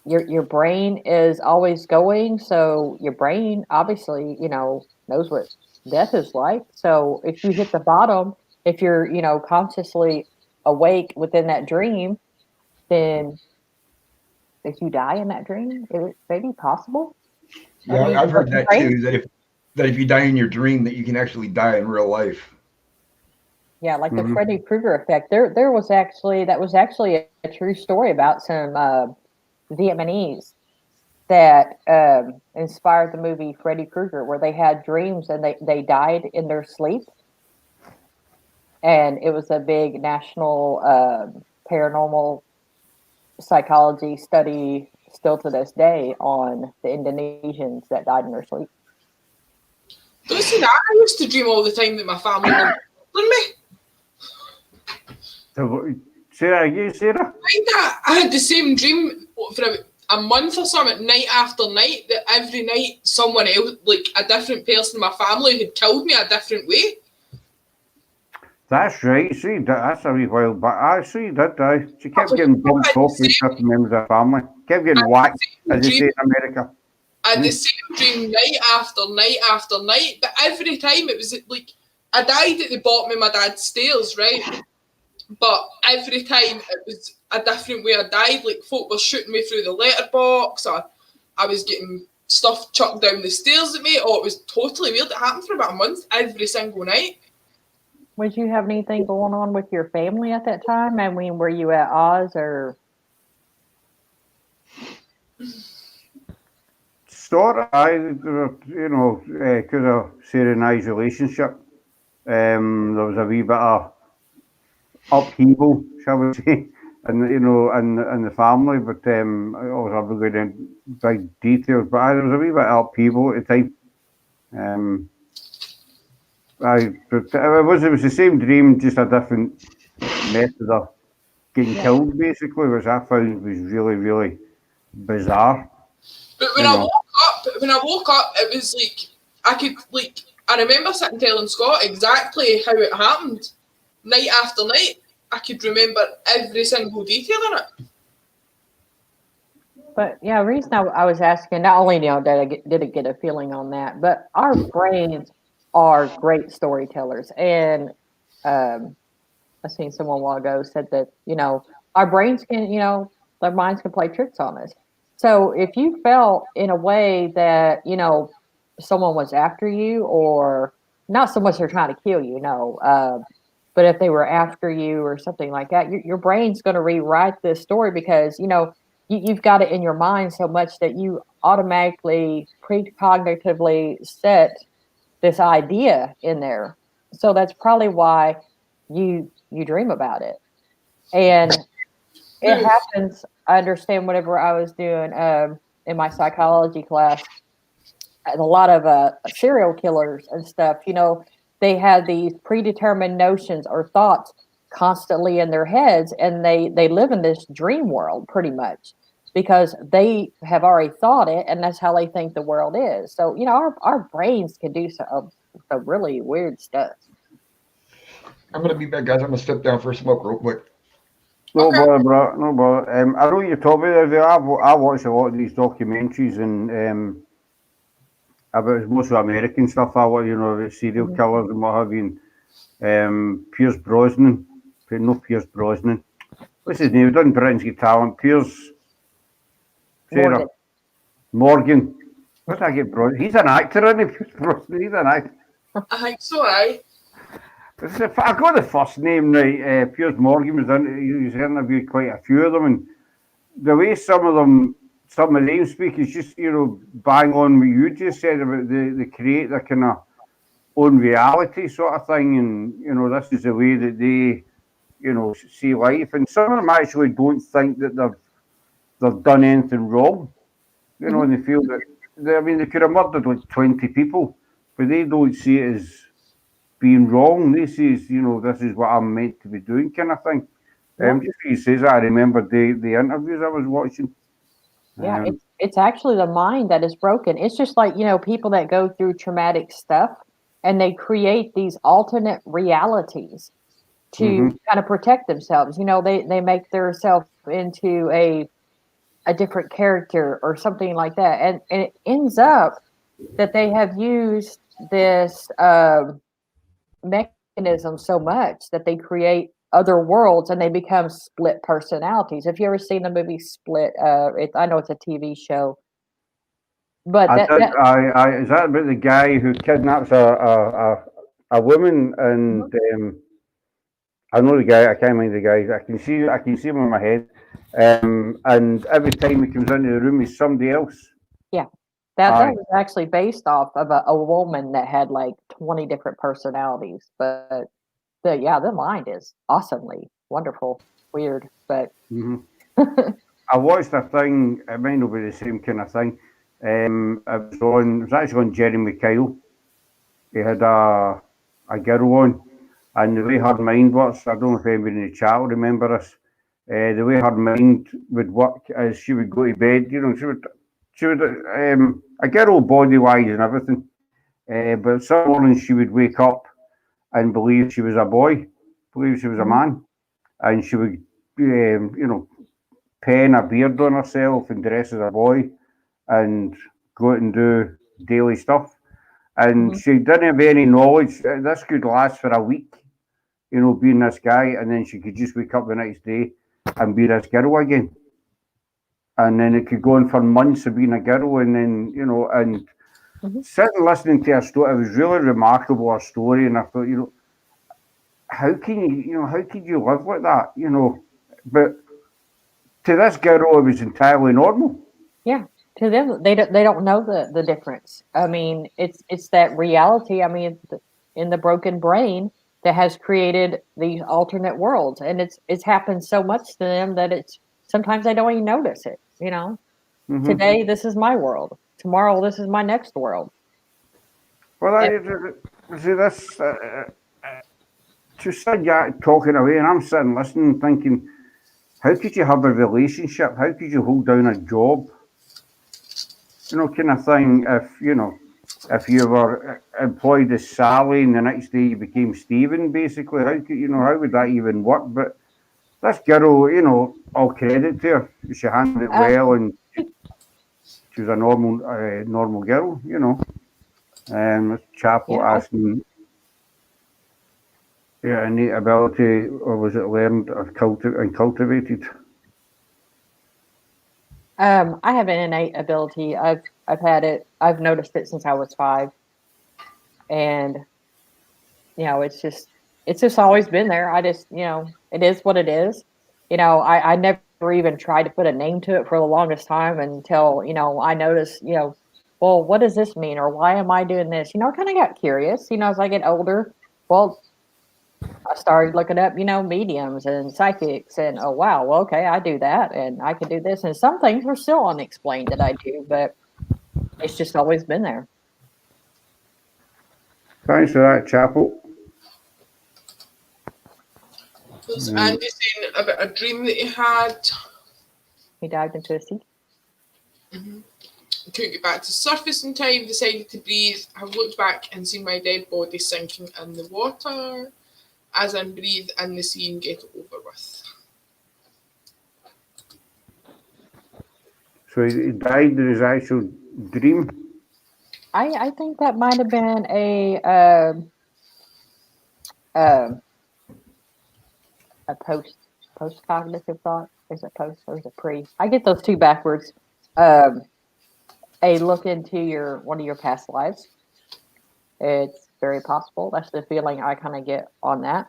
your brain is always going, so your brain obviously, knows what death is like. So if you hit the bottom, if you're, consciously awake within that dream, then if you die in that dream, is it maybe possible? Yeah, I've heard that too. That if you die in your dream, that you can actually die in real life. Yeah, like the Freddy Krueger effect. That was actually a true story about some Vietnamese that inspired the movie Freddy Krueger, where they had dreams and they died in their sleep, and it was a big national paranormal psychology study still to this day on the Indonesians that died in their sleep. Listen, I used to dream all the time that my family were killing me. So, Sarah? I had the same dream for a month or something, night after night, that every night someone else, like a different person in my family, had killed me a different way. That's right. See, that's a wee while back. I see that. She kept getting bumped off with certain members of her family. Kept getting whacked, as they say in America. I had the same dream night after night after night, but every time it was like I died at the bottom of my dad's stairs, right? But every time it was a different way I died. Like folk were shooting me through the letterbox, or I was getting stuff chucked down the stairs at me. Oh, it was totally weird. It happened for about a month every single night. Would you have anything going on with your family at that time? I mean, were you at Oz or? Sort of, because of Sarah and I's relationship, there was a wee bit of upheaval, shall we say, and in the family. But I was never going into big details. But there was a wee bit of upheaval at the time. It was the same dream, just a different method of getting killed, basically, which I found was really, really bizarre. But when I woke up, it was like I remember sitting telling Scott exactly how it happened, night after night. I could remember every single detail in it. But yeah, the reason I was asking, not only did I get a feeling on that, but our brains are great storytellers. And I seen someone a while ago said that, our brains can, their minds can play tricks on us. So if you felt in a way that, someone was after you, or not so much they're trying to kill you, but if they were after you or something like that, your brain's going to rewrite this story because, you've got it in your mind so much that you automatically precognitively set this idea in there. So that's probably why you dream about it. And it happens, I understand, whenever I was doing in my psychology class, a lot of serial killers and stuff, they have these predetermined notions or thoughts constantly in their heads, and they live in this dream world pretty much because they have already thought it, and that's how they think the world is. So, our brains can do some really weird stuff. I'm going to be back, guys. I'm going to step down for a smoke real quick. No Okay. bother, bro. No bother. I know you told me the other day. I watch a lot of these documentaries and about mostly American stuff. I watch, the serial Mhm. killers and what have you. Pierce Brosnan, no Pierce Brosnan. What's his name? He done Britain's Got Talent. Pierce Morgan. Morgan. Where did I get Brosnan? He's an actor, isn't he? Pierce Brosnan. He's an actor. I think so, aye. I got the first name right. Piers Morgan he's interviewed quite a few of them, and the way some of them speak is just bang on what you just said about they create their kind of own reality sort of thing, and this is the way that they see life, and some of them actually don't think that they've done anything wrong, and they feel that they could have murdered like 20 people, but they don't see it as being wrong. This is, this is what I'm meant to be doing, kind of thing. Yeah. Just he says that, I remember the interviews I was watching. Yeah, it's actually the mind that is broken. It's just like, people that go through traumatic stuff and they create these alternate realities to kind of protect themselves. They make themselves into a different character or something like that. And it ends up that they have used this mechanism so much that they create other worlds and they become split personalities. Have you ever seen the movie Split? I know it's a TV show, but Is that about the guy who kidnaps a woman and I know the guy. I can't mind the guy. I can see him in my head. And every time he comes into the room, he's somebody else. Yeah, that was actually based off of a woman that had like 20 different personalities. But the mind is awesomely wonderful, weird, but I watched a thing. It might not be the same kind of thing. It was actually on Jerry Kyle. He had a girl on, and the way her mind works, I don't know if anybody in the chat will remember this. The way her mind would work is she would go to bed. She would a girl body wise and everything. But some mornings she would wake up and believe she was a boy, believe she was a man, and she would, pen a beard on herself and dress as a boy and go out and do daily stuff. And she didn't have any knowledge. This could last for a week, being this guy, and then she could just wake up the next day and be this girl again. And then it could go on for months of being a girl, and then, and sitting listening to her story, it was really remarkable, her story, and I thought, how can how could you live like that, But to this girl, it was entirely normal. yeah, to them they don't know the difference. I mean, it's that reality. I mean, in the broken brain that has created these alternate worlds, and it's happened so much to them that it's sometimes they don't even notice it. Today this is my world. Tomorrow this is my next world. Well, see this. Just sit talking away, and I'm sitting listening, thinking, how could you have a relationship? How could you hold down a job? Kind of thing. If you were employed as Sally, and the next day you became Stephen, basically, how could how would that even work? But this girl, all credit to her. She handled it well, and she was a normal girl, This Chapel asking, innate ability, or was it learned or cultivated? I have an innate ability. I've had it. I've noticed it since I was 5, and it's just always been there. I just it is what it is. I never even tried to put a name to it for the longest time until I noticed well, what does this mean, or why am I doing this? I kind of got curious. As I get older, well, I started looking up, mediums and psychics, and oh wow, well, okay, I do that, and I can do this, and some things are still unexplained that I do, but it's just always been there. Thanks for that, Chapel. Was Andy saying about a dream that he had? He dived into a sea. Couldn't get back to surface in time, decided to breathe. I've looked back and seen my dead body sinking in the water. as in breathe in the sea and get it over with. So he died in his actual dream? I think that might have been a post cognitive thought. Is it post or is it pre? I get those two backwards. A look into one of your past lives. It's very possible. That's the feeling I kind of get on that.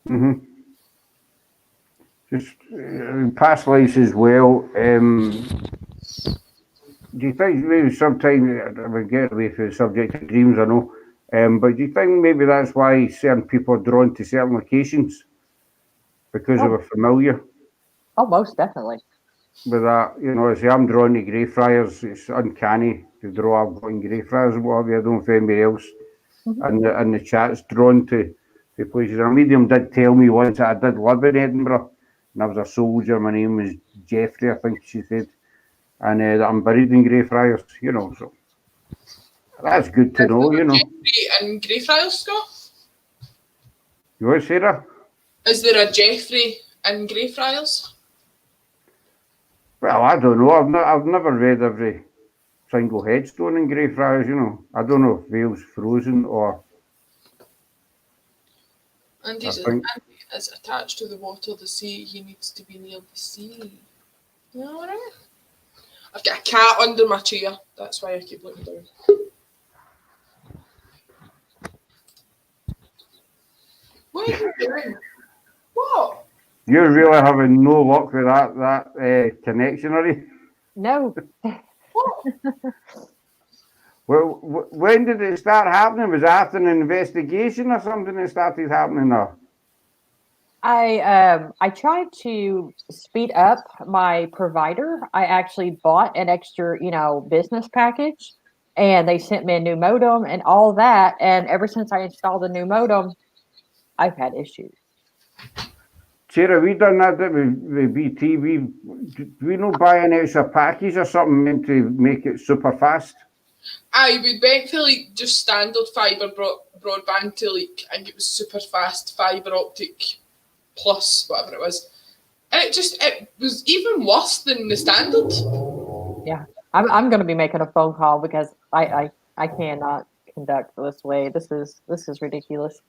Mm-hmm. Just past lives as well. Do you think maybe sometimes, we get away from the subject of dreams, I know, but do you think maybe that's why certain people are drawn to certain locations? Because they were familiar? Oh, most definitely. With that, see, I'm drawn to Greyfriars. It's uncanny to draw up in Greyfriars and what have you. I don't know if anybody else in the chat's drawn to places. A medium did tell me once that I did live in Edinburgh, and I was a soldier. My name was Jeffrey, I think she said, and that I'm buried in Greyfriars, so that's good to know, Jeffrey in Greyfriars, Scott? You what, Sarah? Is there a Jeffrey in Greyfriars? Well, I don't know. I've never read every single headstone in Greyfriars, I don't know if Vale's frozen or... Andy is attached to the water, the sea. He needs to be near the sea. All right. I've got a cat under my chair. That's why I keep looking down. What are you doing? What? You're really having no luck with that connection, are you? No. What? Well, when did it start happening? Was it after an investigation or something that started happening? Or? I tried to speed up my provider. I actually bought an extra, business package, and they sent me a new modem and all that. And ever since I installed the new modem, I've had issues. Sarah, we done that with BT. We not buy an extra package or something meant to make it super fast. I would went for just standard fibre broadband to I think it was super fast fibre optic plus whatever it was, and it was even worse than the standard. Yeah, I'm going to be making a phone call because I cannot conduct this way. This is ridiculous.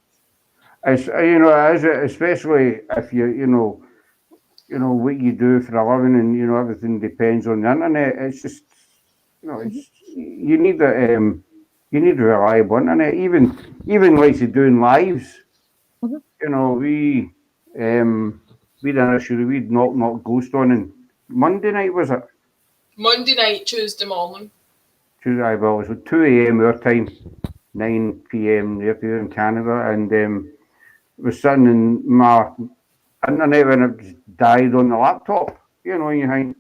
As especially if you what you do for a living, and everything depends on the internet. It's just you need a reliable internet. Even like doing lives. We done a show. We'd knock Ghost on Monday night, was it? Monday night, Tuesday morning. Tuesday, well, it was 2 a.m. our time, 9 p.m. there in Canada, and was sitting in my internet when it died on the laptop. And you think,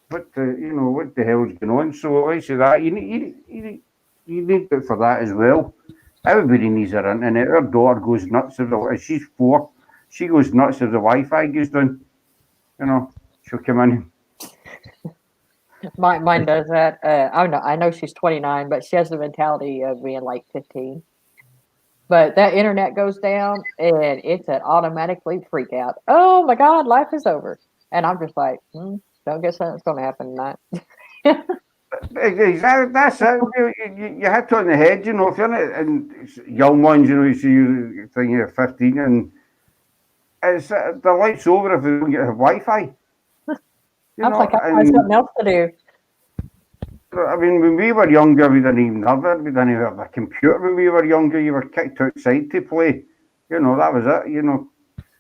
what the hell's going on? So like I say that you need it for that as well. Everybody needs their internet. Our daughter goes nuts if she's 4. She goes nuts if the Wi-Fi goes down. She'll come in. Mine does that. I know she's 29, but she has the mentality of being like 15. But that internet goes down, and it's an automatically freak out. Oh my God, life is over. And I'm just like, don't guess that's going to happen tonight. Exactly, that's it. You hit on the head, if you're not, and young ones, you see you think you're 15, and it's the light's over if they don't get Wi-Fi. I was like, I find something else to do. I mean, when we were younger, we didn't even have it. We didn't even have a computer when we were younger. You were kicked outside to play. That was it.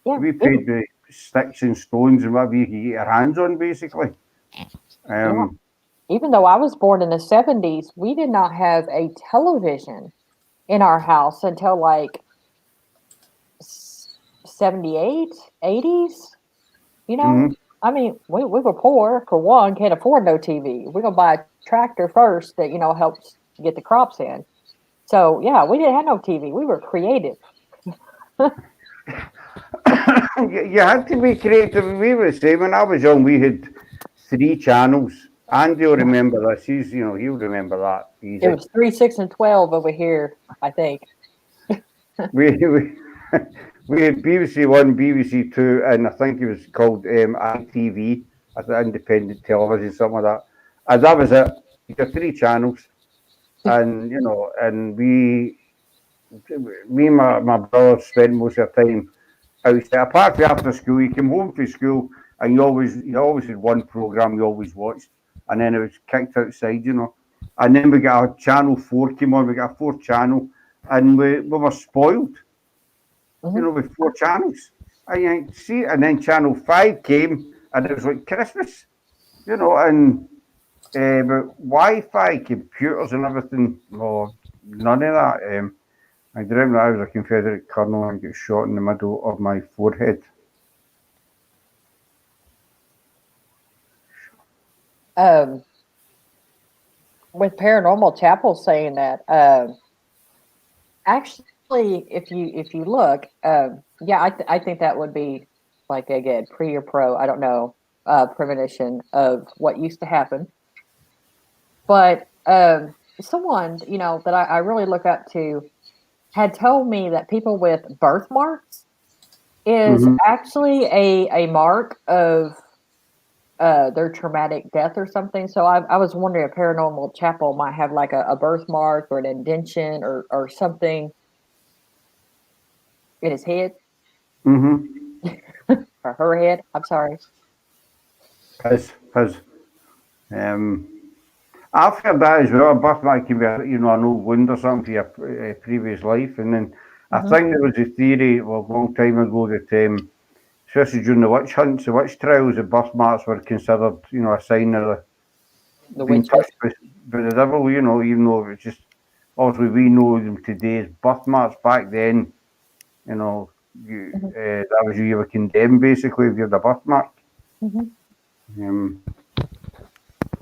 Yeah, we played with sticks and stones and whatever you could get your hands on, basically. Yeah. Even though I was born in the 70s, we did not have a television in our house until like 78, 80s. I mean, we were poor, for one, can't afford no TV. We're going to buy a tractor first that, helps get the crops in. So, yeah, we didn't have no TV. We were creative. You had to be creative. We were the same. When I was young, we had 3 channels. Andy will remember this. He'll remember that easy. It was 3, 6, and 12 over here, I think. we we had BBC One, BBC Two, and I think it was called ITV, Independent Television, something like that. And that was it. You got three channels, and and me and my brother spent most of the time outside. Apart from after school, you came home from school, and you always had one program you always watched, and then it was kicked outside. And then we got a channel 4 came on. We got a fourth channel, and we were spoiled. With four channels. I see, and then Channel 5 came, and it was like Christmas, and but Wi-Fi, computers, and everything. Well, none of that. I remember I was a Confederate colonel and got shot in the middle of my forehead. With Paranormal Chapel saying that, actually, if you look, I think that would be like again pre or pro. I don't know, premonition of what used to happen. But someone that I really look up to had told me that people with birthmarks is actually a mark of their traumatic death or something. So I was wondering if Paranormal Chapel might have like a birthmark or an indention or something in his head. Or her head. I'm sorry. His. I've heard that as well. A birthmark can be, an old wound or something for your previous life. And then I think there was a theory, a long time ago, that especially during the witch hunts, the witch trials, the birthmarks were considered, a sign of The being witches. touched by the devil, even though it's just, obviously we know them today as birthmarks. Back then, that was you were condemned, basically, if you had a birthmark.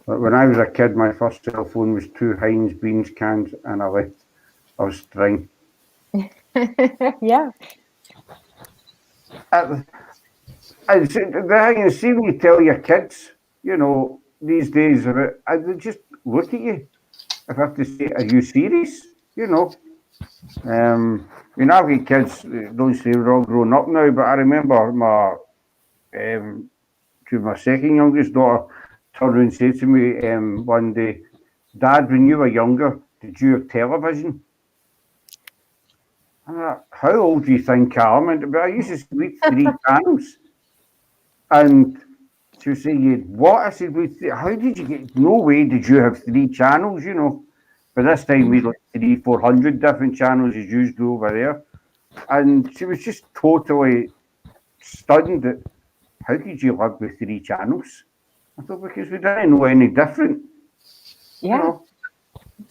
But when I was a kid, my first cell phone was 2 Heinz beans cans and a length of string. Yeah. And the thing is, see when you tell your kids, these days, they just look at you. If I have to say, are you serious? I've got kids, don't say we're all grown up now, but I remember my second youngest daughter turned around and said to me one day, Dad, when you were younger, did you have television? I'm like, how old do you think I am? But I used to see 3 channels. And she was saying, you had what? I said, how did you get, no way did you have 3 channels, But this time we had like 300-400 different channels as you do over there. And she was just totally stunned at, how did you live with 3 channels? I thought, because we didn't know any different. Yeah.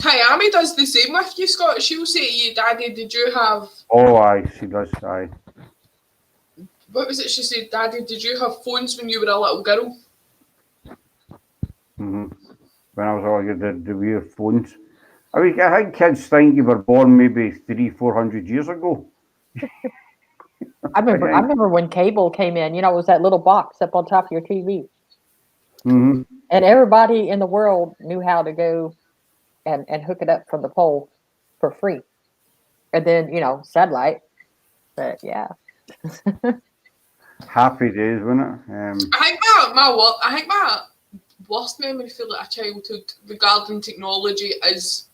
Miami does the same with you, Scott. She'll say to you, Daddy, did you have... Oh, aye, she does, aye. What was it she said? Daddy, did you have phones when you were a little girl? When I was all the weird phones. I think kids think you were born maybe 300-400 years ago. I remember when cable came in, it was that little box up on top of your TV. And everybody in the world knew how to go and hook it up from the pole for free. And then, satellite. But yeah. Happy days, wasn't it? I think my worst memory for like a childhood regarding technology is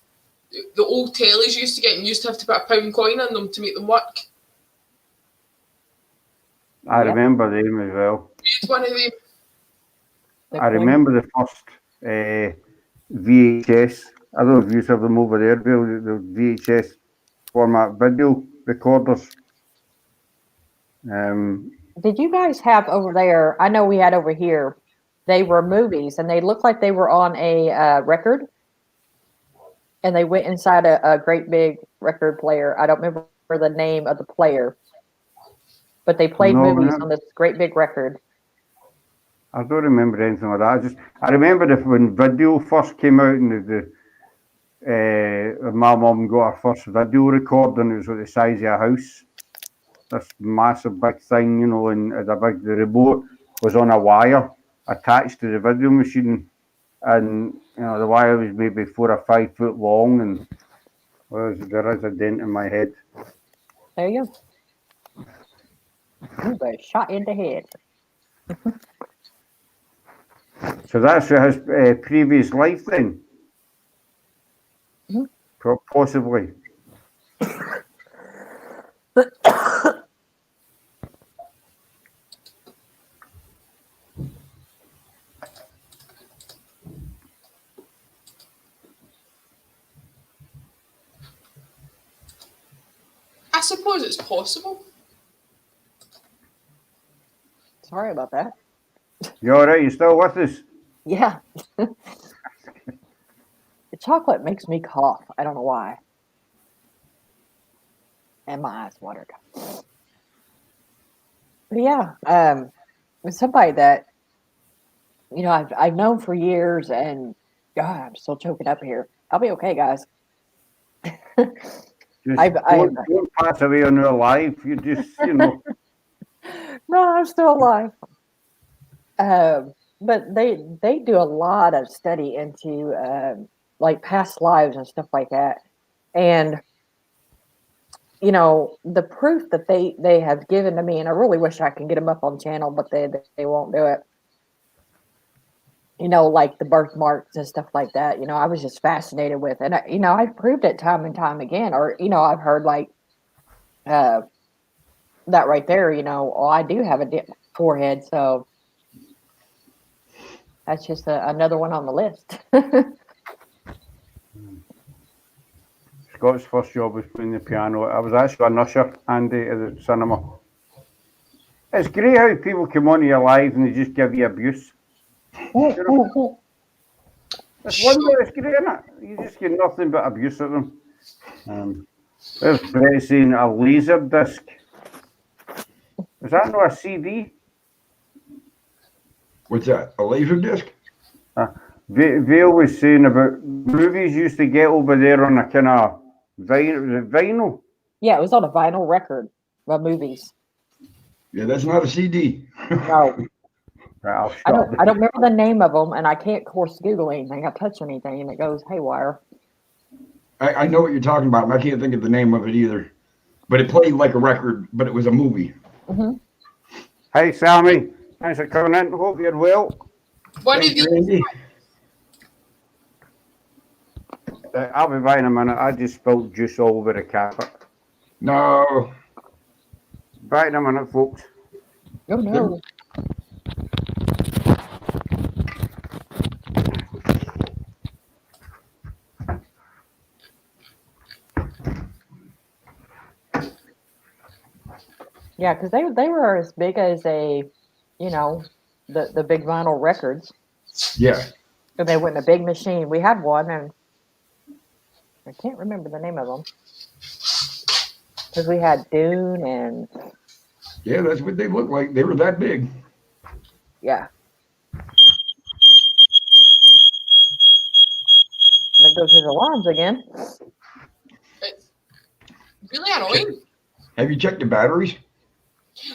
the old tellies used to get and used to have to put a pound coin in them to make them work. I remember them as well. You had one of them. I remember the first VHS. I don't know if you have them over there, Bill, the VHS format video recorders. Did you guys have over there? I know we had over here. They were movies, and they looked like they were on a record. And they went inside a great big record player. I don't remember the name of the player, but they played movies on this great big record. I don't remember anything like that. I remember when video first came out, and my mum got her first video recorder, and it was like the size of a house. This massive big thing, and the remote was on a wire attached to the video machine, and the wire was maybe 4 or 5 foot long, and there is a dent in my head. There you go. You got shot in the head. So that's his previous life then? Mm-hmm. Possibly. I suppose it's possible. Sorry about that. You all right? You still with us? Yeah. The chocolate makes me cough. I don't know why. And my eyes watered. But yeah, it's somebody that I've known for years, and God, I'm still choking up here. I'll be okay, guys. Just don't pass away on your life. You just, No, I'm still alive. But they do a lot of study into like past lives and stuff like that, and the proof that they have given to me, and I really wish I could get them up on channel, but they won't do it. Like the birthmarks and stuff like that. I was just fascinated with, and I've proved it time and time again. Or I've heard like that right there. Oh, I do have a forehead, so that's just another one on the list. Scott's first job was playing the piano. I was actually an usher, Andy, at the cinema. It's great how people come onto your life and they just give you abuse. It's wonderful. It's great, isn't it? You just get nothing but abuse at them. There's Brett saying a laser disc. Is that not a CD? What's that? A laser disc? Vale was saying about movies used to get over there on a kind of vinyl. Yeah, it was on a vinyl record of movies. Yeah, that's not a CD. No. Right, I don't remember the name of them, and I can't course Google anything. I touch anything, and it goes haywire. I know what you're talking about, and I can't think of the name of it either. But it played like a record, but it was a movie. Mm-hmm. Hey, Sammy. Thanks for coming in. Hope you're well. One of these. I'll be back in a minute. I just spilled juice all over the carpet. No. Back in a minute, folks. Oh, no. Yeah, because they were as big as the big vinyl records. Yeah. And they went in a big machine. We had one, and I can't remember the name of them. Because we had Dune and... Yeah, that's what they looked like. They were that big. Yeah. There goes his alarms again. It's really annoying. Have you checked the batteries?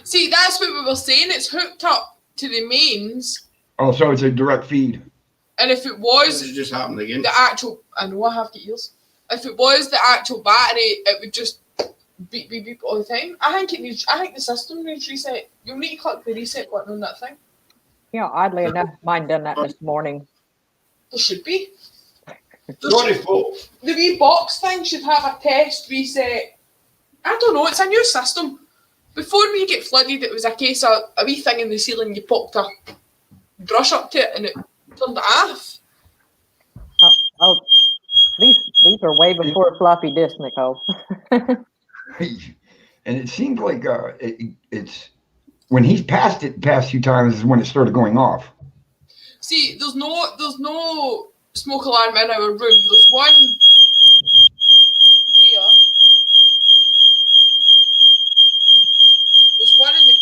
See, that's what we were saying. It's hooked up to the mains. Oh, so it's a direct feed. And if it was It just happened again. the actual, I know I have to ears. If it was the actual battery, it would just beep beep beep all the time. I think the system needs reset. You'll need to click the reset button on that thing. Oddly enough, mine done that this morning. There should be. The wee box thing should have a test reset. I don't know. It's a new system. Before we get flooded, it was a case of a wee thing in the ceiling. You popped a brush up to it and it turned it off. Oh, these are way before floppy disk, Nicole. And it seemed like it's when he's passed it past few times is when it started going off. See, there's no smoke alarm in our room. There's one there. There's one in the...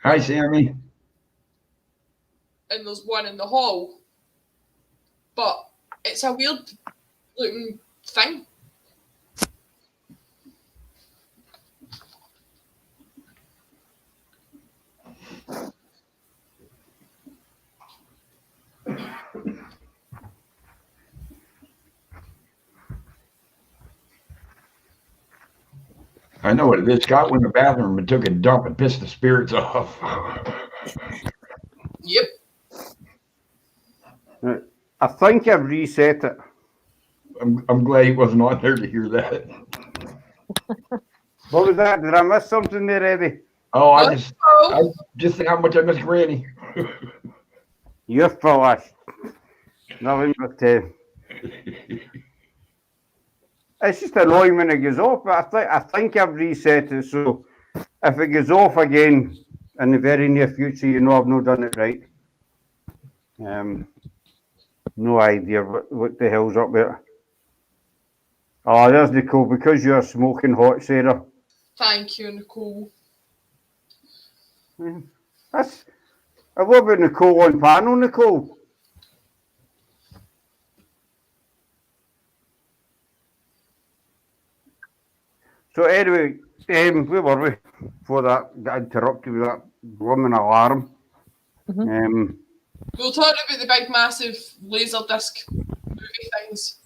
Hi, Sammy. And there's one in the hall. But it's a weird looking thing. I know what it is. Scott went in the bathroom and took a dump and pissed the spirits off. Yep. I think I've reset it. I'm glad he wasn't on there to hear that. What was that? Did I miss something there, Eddie? Oh, I Oh, just think how much I miss Granny. You're full of nothing but. It's just annoying when it goes off, but I think I've reset it. So if it goes off again in the very near future, you know I've not done it right. No idea what the hell's up there. Oh, there's Nicole. Because you're smoking hot, Sarah. thank you, Nicole. That's. What about Nicole on panel, Nicole? So anyway, where were we before that got interrupted with that blooming alarm? Mhm. We were talking about the big, massive laser disc movie things.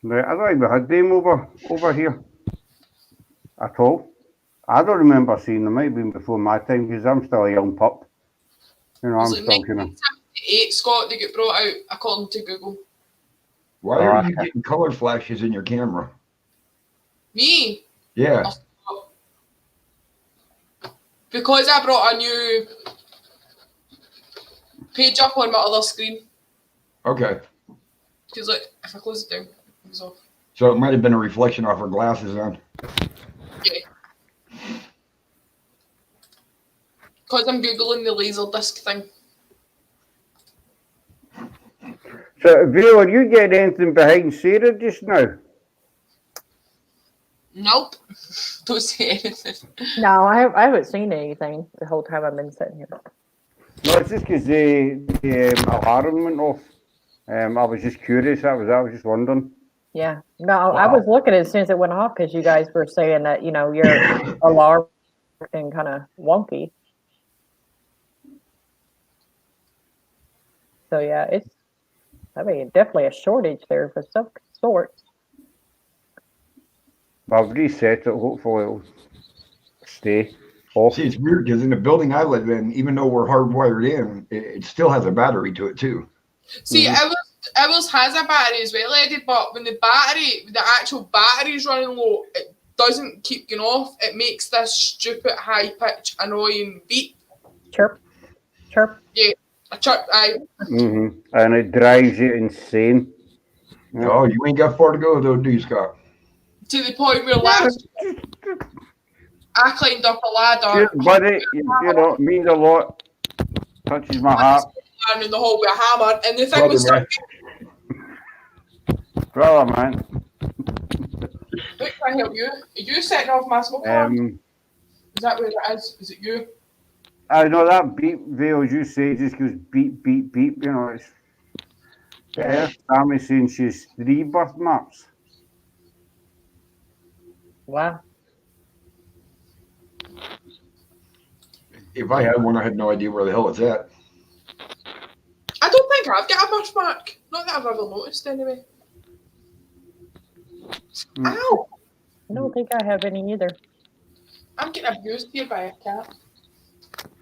Right, I don't think we had them over here at all. I don't remember seeing them. Might have been before my time because I'm still a young pup. You know, It I'm was still like kind of. 1978, Scott, they get brought out according to Google. Why are you getting color flashes in your camera? Me? Yeah. Because I brought a new page up on my other screen. Okay. Because like, if I close it down, it goes off. So it might have been a reflection off her glasses then. Yeah. Because I'm Googling the laser disc thing. So, Vale, are you getting anything behind Sarah just now? Nope. Don't say anything. No, I haven't seen anything the whole time I've been sitting here. No, it's just because the alarm went off. I was just curious. I was just wondering. Yeah. No, I was looking as soon as it went off because you guys were saying that, your alarm thing kind of wonky. So yeah, definitely a shortage there for some sorts. I've reset it. Hopefully it'll stay off. See, it's weird because in the building I live in, even though we're hardwired in, it still has a battery to it too. See, ours has a battery as well, Eddie, but when the actual battery's running low, it doesn't keep going off. It makes this stupid high pitch annoying beep. Chirp, chirp. Yeah, a chirp. And it drives you insane. Yeah. Oh, you ain't got far to go though, do you, Scott? To the point where last I climbed up a ladder. Buddy, it means a lot. Touches my heart. In the hall with a hammer, and the thing was Brother, man. Look, can I help you? Are you setting off my smoke alarm? Is that where it is? Is it you? I know that beep, Vale, as you say, just goes beep, beep, beep. It's Sammy saying she's 3 birthmarks. Wow. If I had one, I had no idea where the hell it's at. I don't think I've got a birthmark. Not that I've ever noticed, anyway. Ow! I don't think I have any either. I'm getting abused here by a cat.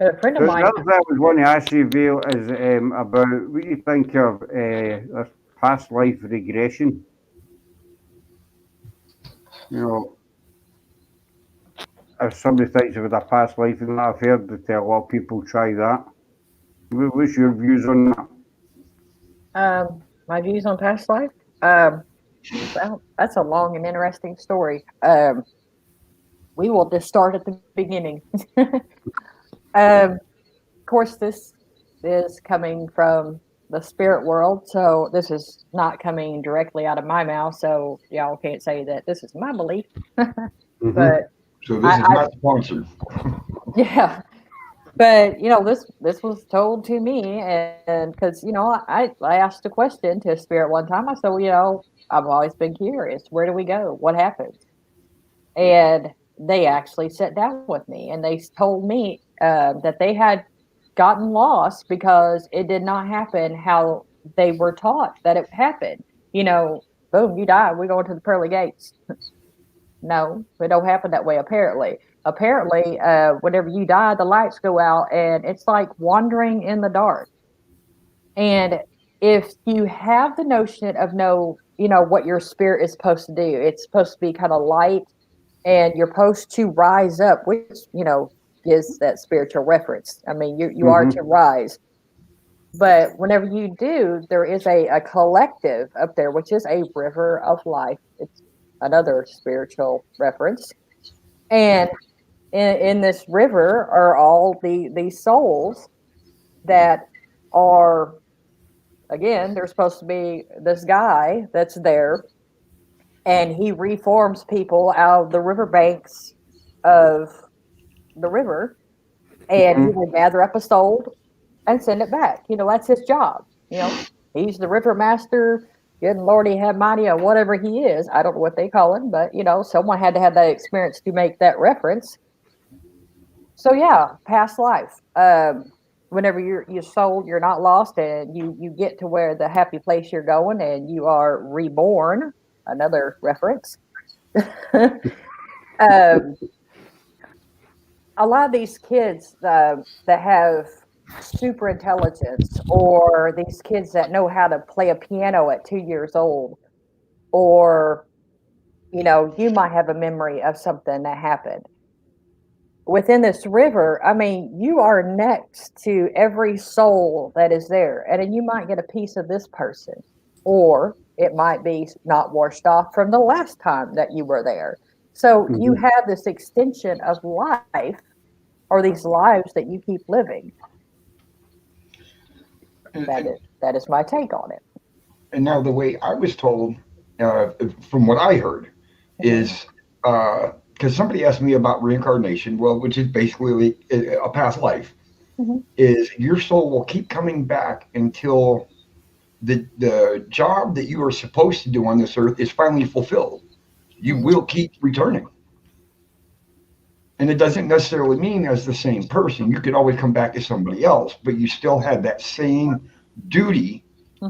A friend of mine. That was one to ask you, Vale, is about what you think of this past life regression. If somebody thinks of a past life, and I've heard that a lot of people try that. What's your views on that? My views on past life? Well, that's a long and interesting story. We will just start at the beginning. Of course, this is coming from the spirit world, so this is not coming directly out of my mouth, so y'all can't say that this is my belief. But so this is not sponsored. Yeah. But this was told to me, and because I asked a question to a spirit one time. I said, well, I've always been curious. Where do we go? What happens? And they actually sat down with me, and they told me that they had gotten lost because it did not happen how they were taught that it happened. Boom, you die. We're going to the pearly gates. No, it don't happen that way. Apparently, whenever you die, the lights go out, and it's like wandering in the dark. And if you have the notion of what your spirit is supposed to do, it's supposed to be kind of light, and you're supposed to rise up, which is that spiritual reference. I mean, you are to rise. But whenever you do, there is a collective up there, which is a river of life. It's another spiritual reference. And in this river are all these souls that are, again, they're supposed to be this guy that's there, and he reforms people out of the riverbanks of the river, and he will gather up a soul and send it back. That's his job. He's the river master, good Lordy have mighty, or whatever he is. I don't know what they call him, but someone had to have that experience to make that reference. So yeah, past life. Whenever you're soul, you're not lost, and you get to where the happy place you're going, and you are reborn. Another reference. A lot of these kids that have super intelligence, or these kids that know how to play a piano at 2 years old, or you might have a memory of something that happened within this river. I mean, you are next to every soul that is there, and then you might get a piece of this person, or it might be not washed off from the last time that you were there. So you have this extension of life, or these lives that you keep living. That is my take on it. And now the way I was told, from what I heard, is because somebody asked me about reincarnation, well, which is basically a past life, is your soul will keep coming back until the job that you are supposed to do on this earth is finally fulfilled. You will keep returning. And it doesn't necessarily mean as the same person. You could always come back as somebody else, but you still have that same duty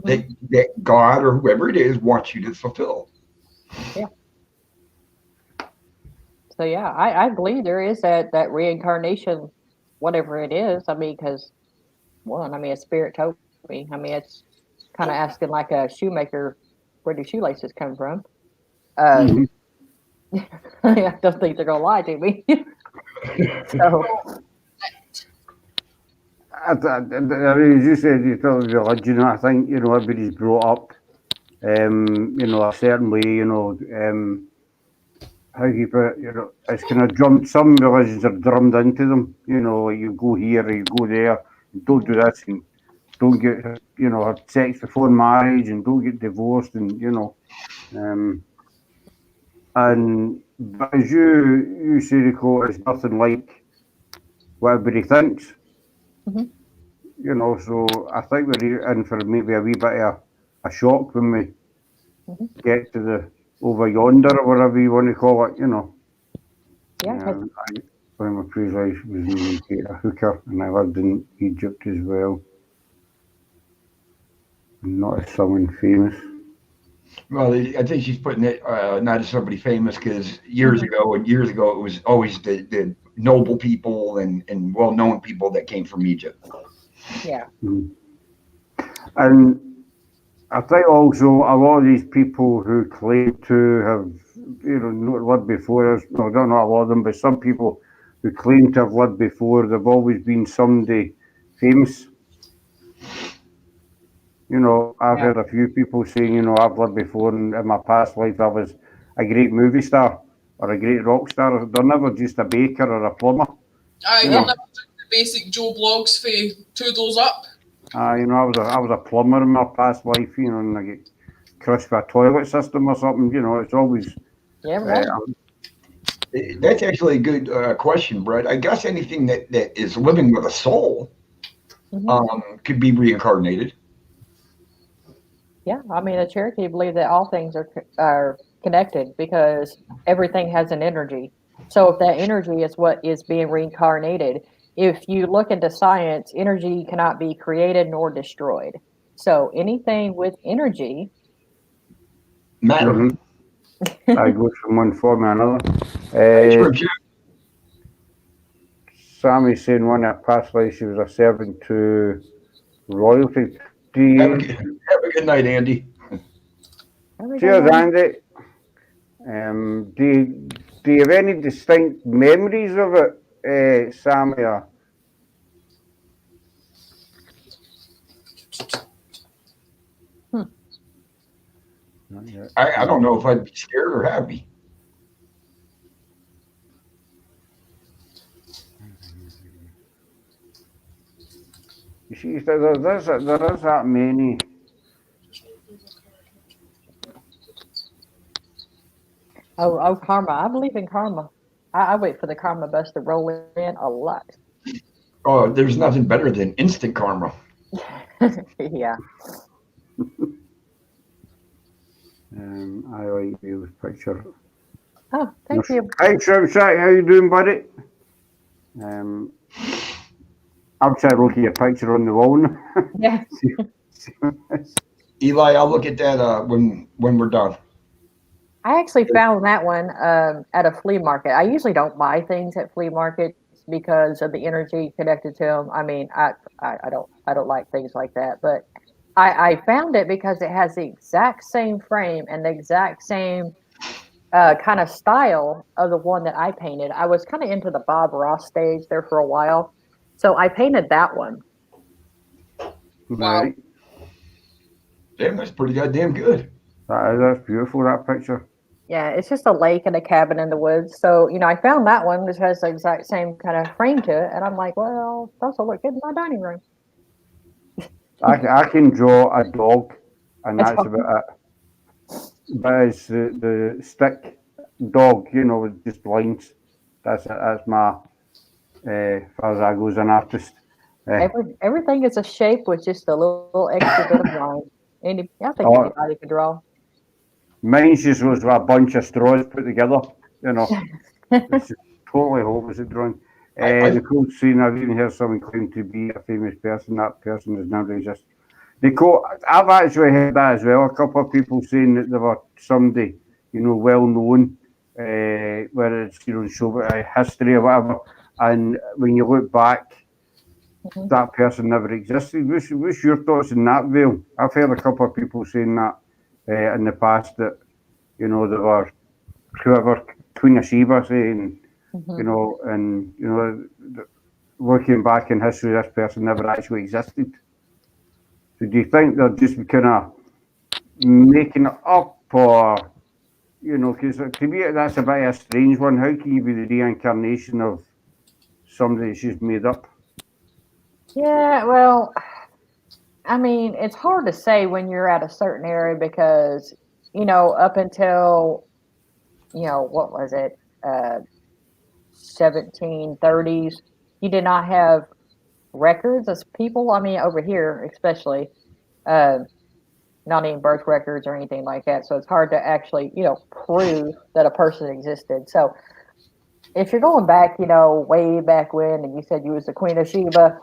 that God or whoever it is wants you to fulfill. Yeah. So yeah, I believe there is that reincarnation, whatever it is. I mean, because a spirit told me. I mean, it's kind of asking like a shoemaker, where do shoelaces come from? I don't think they're gonna lie to me. So, I mean, as you said, you talk about religion. I think everybody's brought up, a certain way. How you put it, it's kind of drummed. Some religions are drummed into them. Like you go here or you go there, and don't do this, and don't get have sex before marriage, and don't get divorced, and but as you say, Rico, it's nothing like what everybody thinks. So I think we're in for maybe a wee bit of a shock when we get to the over yonder, or whatever you want to call it. yeah. One of my previous lives was a hooker, and I lived in Egypt as well. Not as someone famous. Well, I think she's putting it not as somebody famous, because years ago it was always the noble people and well-known people that came from Egypt. Yeah. And I think also a lot of these people who claim to have, not lived before us, no, not a lot of them, but some people who claim to have lived before, they've always been somebody famous. I've heard a few people saying, I've lived before, and in my past life I was a great movie star or a great rock star. They're never just a baker or a plumber. They're never the basic Joe Blogs for Toodles Up. I was a plumber in my past life, and I get crushed by a toilet system or something. It's always. Yeah, right. That's actually a good question, Brett. I guess anything that is living with a soul could be reincarnated. Yeah, I mean, the Cherokee believe that all things are connected, because everything has an energy. So if that energy is what is being reincarnated, if you look into science, energy cannot be created nor destroyed. So anything with energy, matter, I go from one form or another. Sure, Jim. Sammy's saying one of her past lives she was a servant to royalty. Have a good night, Andy. Cheers, Andy. Do you have any distinct memories of it, Sammy? Or? Not yet. I don't know if I'd be scared or happy. You see, there is that many. Oh, karma. I believe in karma. I wait for the karma bus to roll in a lot. Oh, there's nothing better than instant karma. Yeah. I like Bill's picture. Oh, thank you. Hey, Shrimp Shack, how you doing, buddy? I'm trying to look at your picture on the wall now. Yeah. Eli, I'll look at that when we're done. I actually found that one at a flea market. I usually don't buy things at flea markets because of the energy connected to them. I mean, I don't like things like that. But I found it because it has the exact same frame and the exact same kind of style of the one that I painted. I was kind of into the Bob Ross stage there for a while, so I painted that one. Wow. Damn, that's pretty goddamn good. That's beautiful, that picture. Yeah, it's just a lake and a cabin in the woods. So, I found that one which has the exact same kind of frame to it, and I'm like, well, those will look good in my dining room. I can draw a dog, and that's about it. But it's the stick dog, with just lines. That's my as far as I go as an artist. Everything is a shape with just a little extra bit of line. I think anybody could draw. Mine just was a bunch of straws put together, It's just totally hopeless at drawing. Nicole saying I've even heard someone claim to be a famous person. That person has never existed. Nicole, I've actually heard that as well. A couple of people saying that they were somebody, well known, whether it's show history or whatever. And when you look back, that person never existed. What's your thoughts on that, Vale? I've heard a couple of people saying that in the past that they were whoever Queen of Sheba saying, looking back in history, this person never actually existed. So do you think they're just kind of making it up, or because to me that's a bit of a strange one. How can you be the reincarnation of somebody that's just made up? Yeah, well, I mean, it's hard to say when you're at a certain area because, up until, what was it, 1730s, you did not have records as people. I mean, over here, especially, not even birth records or anything like that. So it's hard to actually, prove that a person existed. So if you're going back, way back when, and you said you was the Queen of Sheba,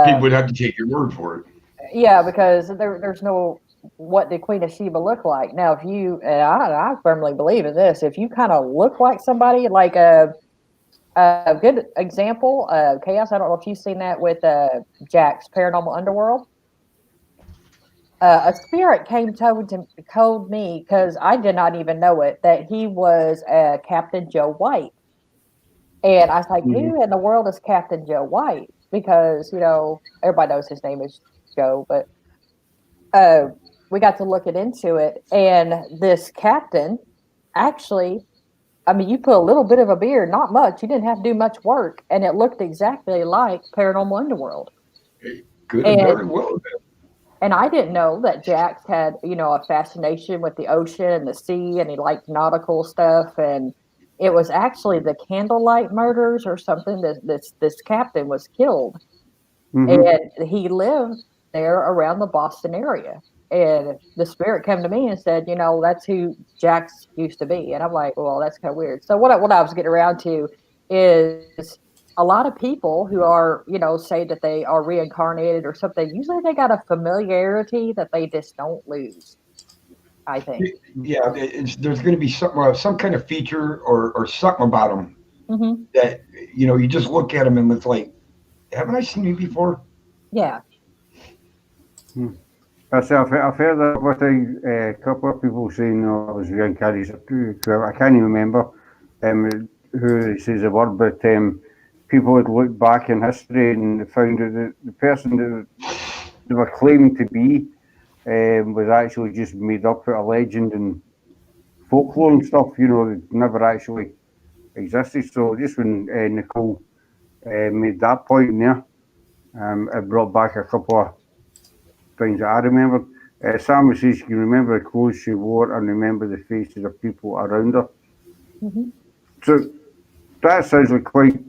people would have to take your word for it. Yeah, because there's no what the Queen of Sheba look like. Now, if you, and I firmly believe in this, if you kind of look like somebody, like a good example, Chaos, I don't know if you've seen that with Jack's Paranormal Underworld. A spirit told me, because I did not even know it, that he was Captain Joe White. And I was like, who in the world is Captain Joe White? Because, everybody knows his name is Joe, but we got to look into it. And this captain actually, I mean, you put a little bit of a beard, not much. You didn't have to do much work. And it looked exactly like Paranormal Underworld. Could have very well been. And I didn't know that Jax had, a fascination with the ocean and the sea, and he liked nautical stuff. And it was actually the candlelight murders or something that this captain was killed. And he lived there around the Boston area. And the spirit came to me and said, that's who Jax used to be. And I'm like, well, that's kind of weird. So what I was getting around to is a lot of people who are, say that they are reincarnated or something, usually they got a familiarity that they just don't lose. I think. Yeah, there's going to be some kind of feature or something about them that you just look at them and it's like, haven't I seen you before? Yeah. I've heard that what a couple of people saying, I was young caddies, I can't even remember who says the word, but people would look back in history and found that the person that they were claiming to be was actually just made up out of legend and folklore and stuff, it never actually existed. So just when Nicole made that point there, it brought back a couple of things that I remember. Sam says she can remember the clothes she wore and remember the faces of people around her. So that sounds like quite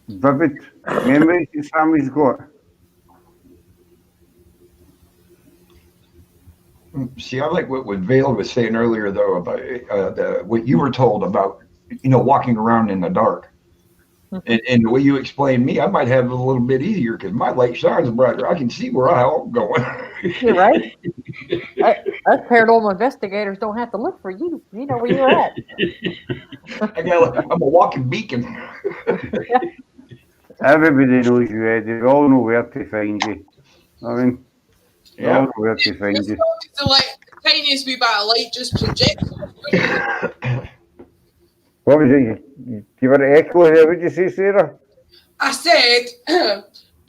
vivid memories that Sammy's got. See, I like what Vale was saying earlier, though, about what you were told about, walking around in the dark. And the way you explained me, I might have it a little bit easier because my light shines brighter. I can see where I'm going. You're right. Us paranormal investigators don't have to look for you. You know where you're at. I'm a walking beacon. Everybody knows you, Eddie. They all know where to find you. I mean, they all know where to find you. The tiniest wee bit of light just projects. What was it? You give her an echo there, would you say, Sarah? I said,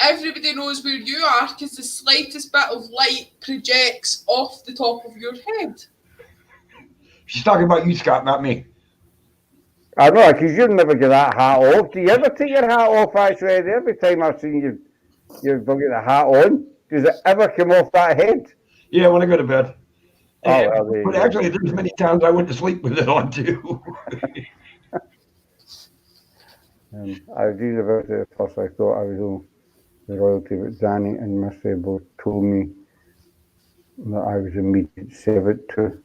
everybody knows where you are because the slightest bit of light projects off the top of your head. She's talking about you, Scott, not me. I know, because you never get that hat off. Do you ever take your hat off, actually, Eddie? Every time I've seen you, you've got the hat on. Does it ever come off that head? Yeah, when I go to bed. Oh, well, but actually, there's many times I went to sleep with it on, too. I read about it at first. I thought I was on the royalty, but Danny and Miss both told me that I was immediate servant too.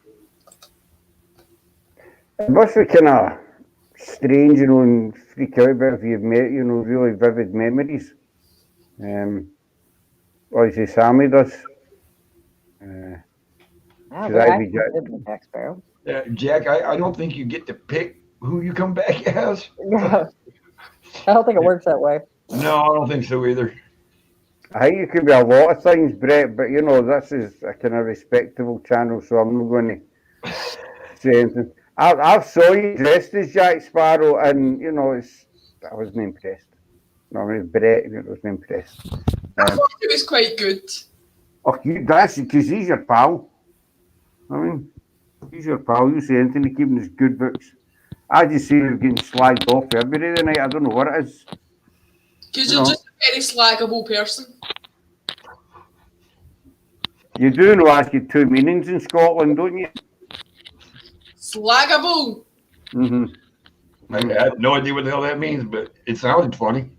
It must be kind of strange, and freak out about if you've met, really vivid memories. Obviously, Sammy does. Jack, I don't think you get to pick who you come back as. I don't think it works that way. No, I don't think so either. I think it could be a lot of things, Brett, but this is a kind of respectable channel, so I'm not going to say anything. I saw you dressed as Jack Sparrow, and I wasn't impressed. No, I mean, Brett, I wasn't impressed. I thought it was quite good. Oh, that's because he's your pal. I mean, he's your pal. You say anything to keep him his good books. I just see him getting slagged off every day night. I don't know what it is. Because you're just a very slaggable person. You do know I get two meanings in Scotland, don't you? Slaggable. I have no idea what the hell that means, but it sounded funny.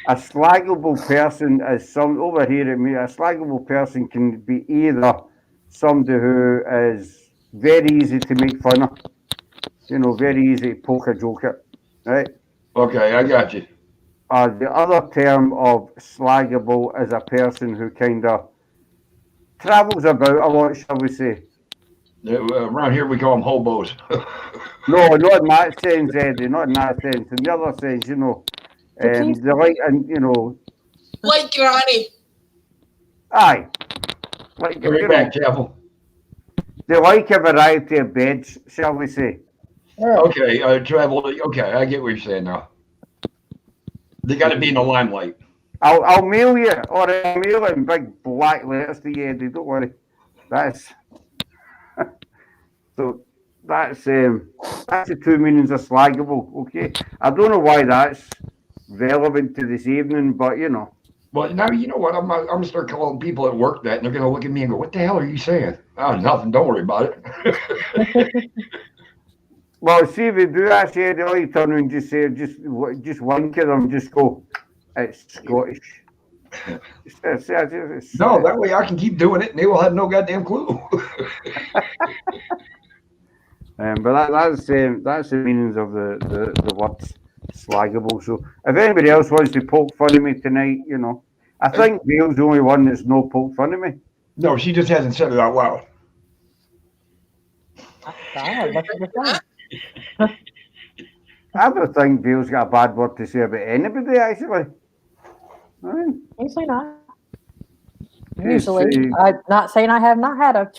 A slaggable person is over here at me. A slaggable person can be either somebody who is very easy to make fun of, very easy to poke a joke at, right? Okay, I got you. The other term of slaggable is a person who kind of travels about a lot, shall we say. Around here we call them hobos. No, not in that sense, Eddie, not in that sense. In the other sense, they like, like Granny. Aye. Like, back, Chapel. They like a variety of beds, shall we say. Okay, travel. Okay, I get what you're saying now. They got to be in the limelight. I'll mail you, or I'll mail it in big black letters to you, Eddie. Don't worry. That's so. That's the two meanings of slaggable. Okay, I don't know why that's relevant to this evening, but Well, now you know what? I'm gonna start calling people at work that, and they're gonna look at me and go, "What the hell are you saying?" Oh, nothing. Don't worry about it. Well, see if they do actually, Eddie, all you turn and just say, just wink at them, just go, "It's Scottish." No, that way I can keep doing it, and they will have no goddamn clue. But that's the meanings of the words slaggable. So if anybody else wants to poke fun at me tonight, I think Neil's the only one that's no poke fun at me. No, she just hasn't said it out loud. I don't think Bill's got a bad word to say about anybody, actually. Usually not. Usually, I'm not saying I have not had a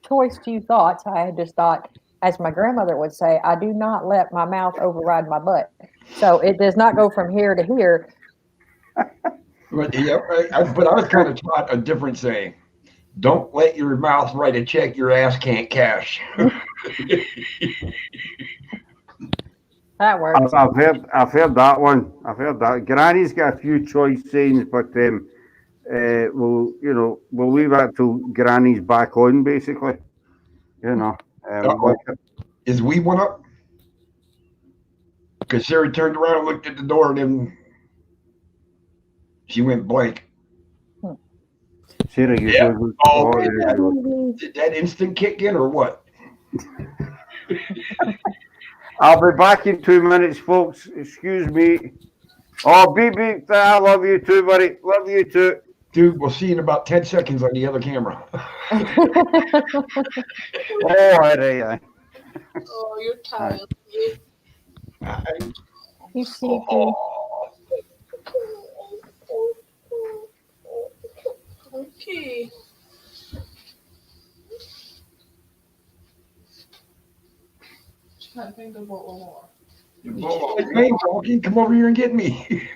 choice few thoughts. I had just thought, as my grandmother would say, I do not let my mouth override my butt. So it does not go from here to here. But yeah, but I was kind of taught a different saying. Don't let your mouth write a check your ass can't cash. That works. I've heard that one. I've heard that. Granny's got a few choice sayings, but we'll leave that till Granny's back on, basically. Is we one up? Because Sarah turned around and looked at the door, and then she went blank. Sarah, yeah. Did that instant kick in or what? I'll be back in 2 minutes, folks. Excuse me. Oh, beep, beep. I love you too, buddy. Love you too. Dude, we'll see you in about 10 seconds on the other camera. Oh, right. Oh, you're tired. Okay. Can't find a bottle of water. Hey, Walkie, come over here and get me.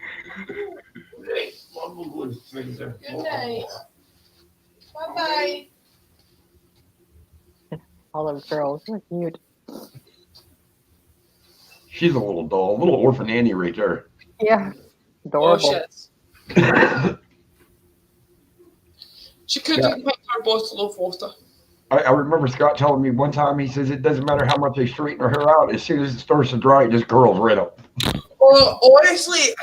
Good night. Bye-bye. All those girls are cute. She's a little doll, a little orphan Annie right there. Yeah, adorable. Oh, she couldn't pick her bottle of water. I remember Scott telling me one time, he says it doesn't matter how much they straighten her hair out, as soon as it starts to dry, it just curls right up. Oh, honestly,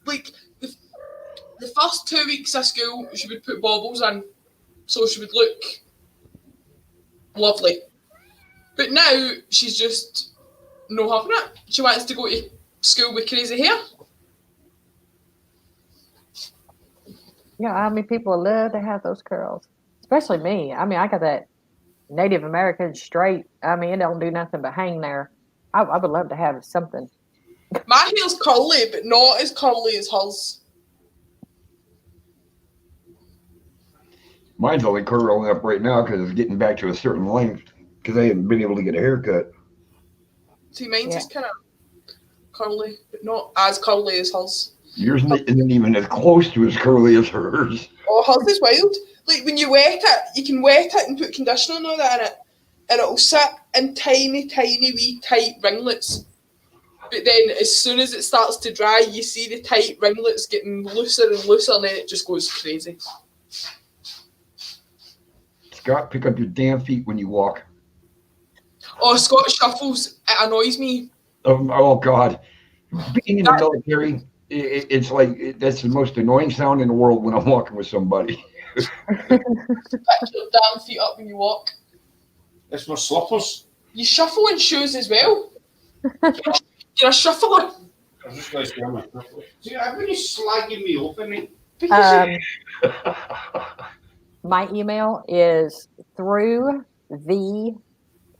like the first 2 weeks of school, she would put baubles in, so she would look lovely. But now she's just no having it. She wants to go to school with crazy hair. Yeah, I mean, people love to have those curls, especially me. I mean, I got that Native American straight. I mean, it don't do nothing but hang there. I would love to have something. My hair's curly, but not as curly as hers. Mine's only curling up right now because it's getting back to a certain length because I haven't been able to get a haircut. See, mine's just kind of curly, but not as curly as hers. Yours isn't even as close to as curly as hers. Oh, hers is wild. Like, when you wet it, you can wet it and put conditioner and all that in it, and it'll sit in tiny, tiny, wee, tight ringlets. But then, as soon as it starts to dry, you see the tight ringlets getting looser and looser, and then it just goes crazy. Scott, pick up your damn feet when you walk. Oh, Scott shuffles. It annoys me. Oh God. Being in the military, it's like, that's the most annoying sound in the world when I'm walking with somebody. Pick your damn feet up when you walk. It's my slippers. You shuffle in shoes as well. You're a shuffler. I'm just going to wear my slippers. See, everybody's slagging me off, innit? My email is through the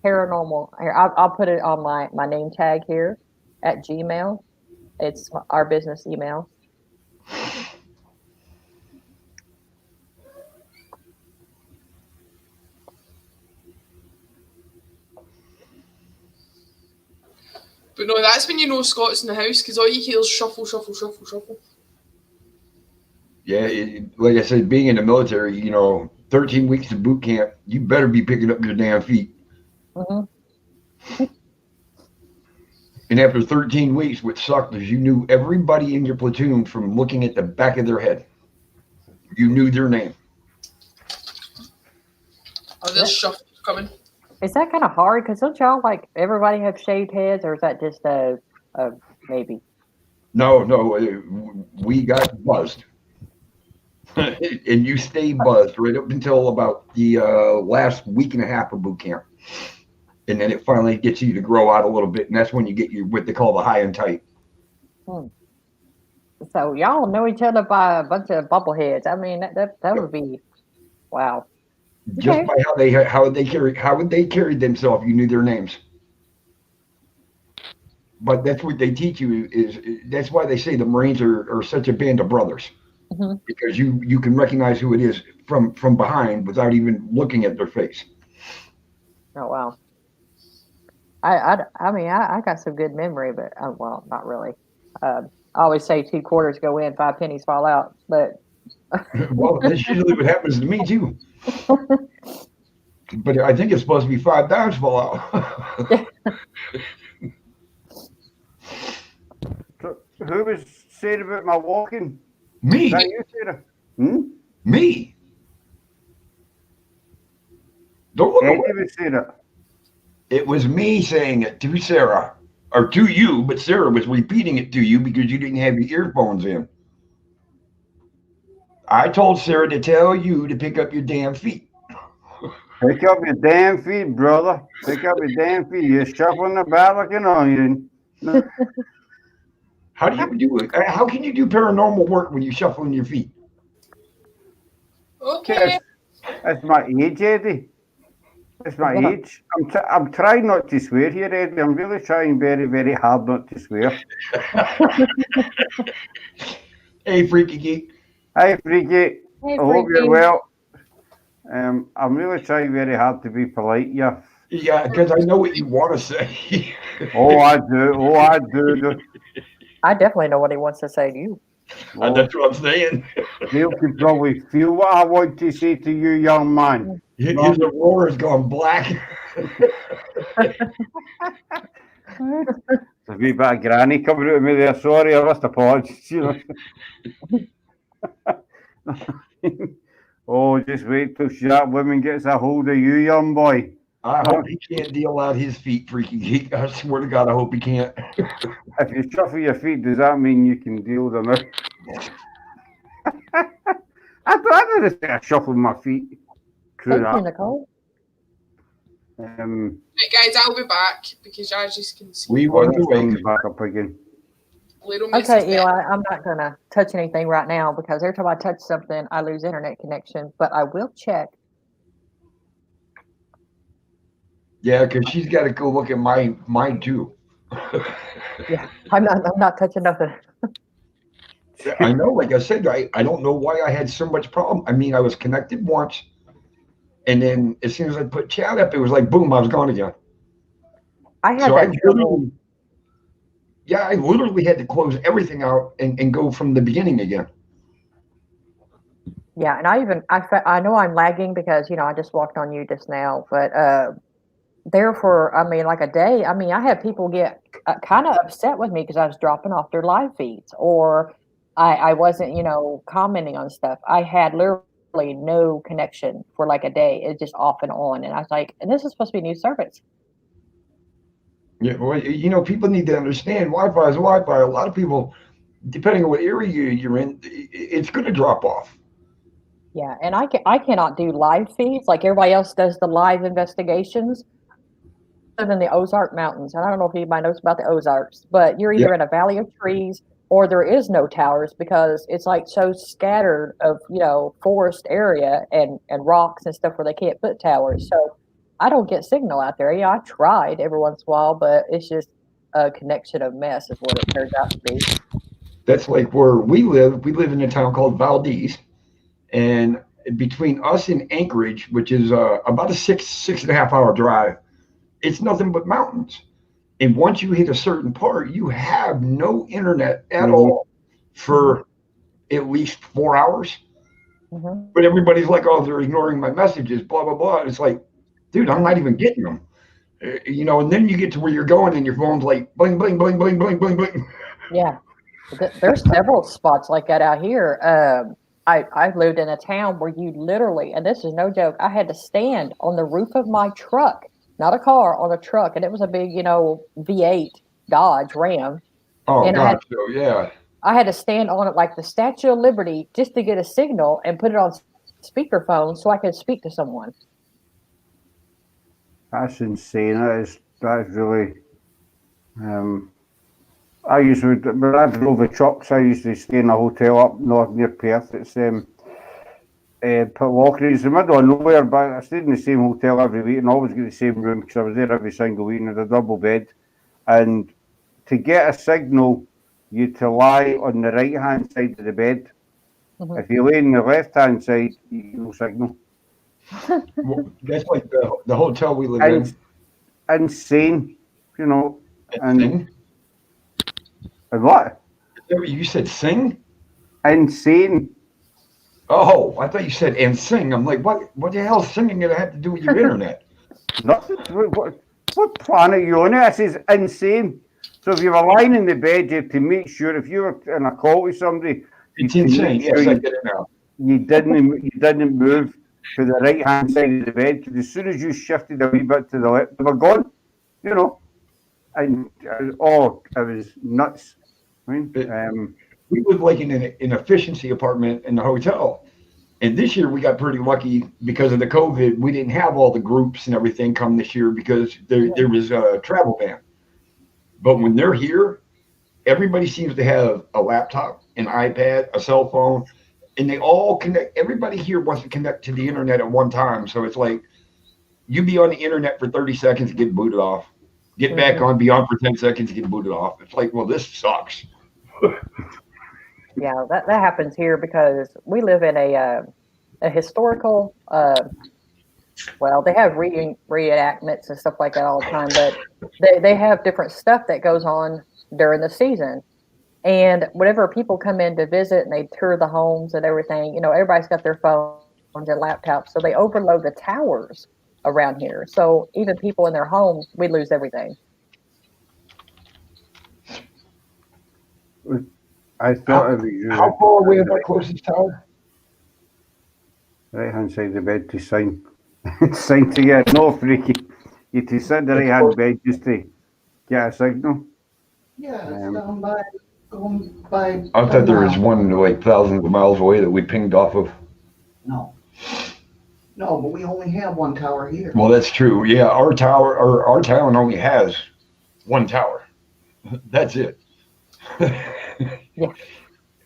paranormal. Here, I'll put it on my name tag here at Gmail. It's our business email. But no, that's when you know Scott's in the house, because all you hear is shuffle, shuffle, shuffle, shuffle. Yeah, like I said, being in the military, 13 weeks of boot camp, you better be picking up your damn feet. Mm-hmm. And after 13 weeks, what sucked is you knew everybody in your platoon from looking at the back of their head. You knew their name. Oh, there's shuffle coming. Is that kind of hard? Because don't y'all, like, everybody have shaved heads, or is that just a maybe? No, we got buzzed. And you stay buzzed right up until about the last week and a half of boot camp. And then it finally gets you to grow out a little bit, and that's when you get what they call the high and tight. So y'all know each other by a bunch of bubbleheads. I mean, that would be, wow. Just by how would they carry themselves, you knew their names. But that's what they teach you that's why they say the Marines are such a band of brothers. Mm-hmm. Because you can recognize who it is from behind without even looking at their face. Oh wow. I mean I got some good memory, but well, not really. I always say 2 quarters go in, 5 pennies fall out, but Well, that's usually what happens to me too. But I think it's supposed to be 5 dimes fall out. So, who was saying about my walking? Me. Is that you, Sarah? Me. Don't look Eddie away. was saying it. It was me saying it to Sarah, or to you, but Sarah was repeating it to you because you didn't have your earphones in. I told Sarah to tell you to pick up your damn feet. Pick up your damn feet, brother. Pick up your damn feet. You're shuffling about like an onion. How do you do it? How can you do paranormal work when you're shuffling your feet? Okay. That's my age, Eddie. That's my age. I'm trying not to swear here, Eddie. I'm really trying very, very hard not to swear. Hey, Freaky Geek. Hi, Freaky. Hey, I hope Freaky. you're well. I'm really trying very hard to be polite, yeah. Yeah, because I know what you want to say. Oh, I do. Oh, I do. I definitely know what he wants to say to you. Oh, That's what I'm saying. Neil can probably feel what I want to say to you, young man. His aurora's gone black. There's a wee bit of granny coming out of me there. Sorry, I must apologise. Oh, just wait till that woman gets a hold of you, young boy. I hope he can't deal out his feet, Freaky Geek. I swear to God, I hope he can't. If you shuffle your feet, does that mean you can deal them out? I didn't say I shuffled my feet. Thank you, Nicole. Right, guys, I'll be back because I just can see. We want to wait. Back up again. Okay, Eli, I'm not going to touch anything right now because every time I touch something, I lose internet connection, but I will check. Yeah, because she's got to go look at mine too. Yeah, I'm not touching nothing. I know, like I said, I don't know why I had so much problem. I mean, I was connected once, and then as soon as I put chat up, it was like boom, I was gone again. I had that trouble. Yeah, I literally had to close everything out and go from the beginning again. Yeah, and I know I'm lagging because I just walked on you just now, but there for like a day. I mean, I had people get kind of upset with me because I was dropping off their live feeds or I wasn't commenting on stuff. I had literally no connection for like a day. It's just off and on, and I was like, and this is supposed to be new service. Yeah, well, people need to understand Wi-Fi is Wi-Fi. A lot of people, depending on what area you're in, it's going to drop off. Yeah, and I cannot do live feeds like everybody else does the live investigations. I live in the Ozark Mountains, and I don't know if anybody knows about the Ozarks, but you're either in a valley of trees or there is no towers because it's like so scattered of forest area and rocks and stuff where they can't put towers. So I don't get signal out there. Yeah, I tried every once in a while, but it's just a connection of mess is what it turns out to be. That's like where we live. We live in a town called Valdez, and between us and Anchorage, which is about a 6.5 hour drive, it's nothing but mountains. And once you hit a certain part, you have no internet at all for at least 4 hours. Mm-hmm. But everybody's like, oh, they're ignoring my messages, blah, blah, blah. It's like, dude, I'm not even getting them. And then you get to where you're going and your phone's like bling, bling, bling, bling, bling, bling, bling. Yeah. There's several spots like that out here. I've lived in a town where you literally, and this is no joke, I had to stand on the roof of my truck, not a car, on a truck, and it was a big, V8 Dodge Ram. Oh, and God, yeah. I had to stand on it like the Statue of Liberty just to get a signal and put it on speakerphone so I could speak to someone. That's insane. That's really. I used to, when I drove the trucks, I used to stay in a hotel up north near Perth. It's Pitlochry. It's in the middle of nowhere, but I stayed in the same hotel every week and always get the same room because I was there every single week and had a double bed. And to get a signal, you had to lie on the right hand side of the bed. Mhm. If you lay on the left hand side, you get no signal. Well, that's like the hotel we live And in. insane, you know. And, Sing? and what? You said sing? Insane. Oh, I thought you said and sing. I'm like, what the hell is singing gonna have to do with your internet? Nothing. What planet are you on? This is insane. So if you were lying in the bed, you have to make sure if you were in a call with somebody, It's insane. Yes, I get it now. you didn't move to the right hand side of the bed because as soon as you shifted a wee bit to the left, they were gone. You know, and it was nuts. I mean, We live like in an efficiency apartment in the hotel. And this year we got pretty lucky because of the COVID. We didn't have all the groups and everything come this year because there was a travel ban. But when they're here, everybody seems to have a laptop, an iPad, a cell phone, and they all connect. Everybody here wants to connect to the internet at one time. So it's like you be on the internet for 30 seconds, get booted off. Get back on, be on for 10 seconds, get booted off. It's like, well, this sucks. Yeah, that happens here because we live in a historical. Well, they have reenactments and stuff like that all the time, but they have different stuff that goes on during the season. And whenever people come in to visit and they tour the homes and everything, everybody's got their phones and laptops, so they overload the towers around here. So even people in their homes, we lose everything. I thought it was How far away is our closest tower? right hand side of the bed to sign. Sign to get no freaky. You to sit in the right hand bed just to get a signal. Yeah, it's going by. I thought there was one like thousands of miles away that we pinged off of. No, but we only have one tower here. Well, that's true. Yeah, our town only has one tower. That's it. Yeah.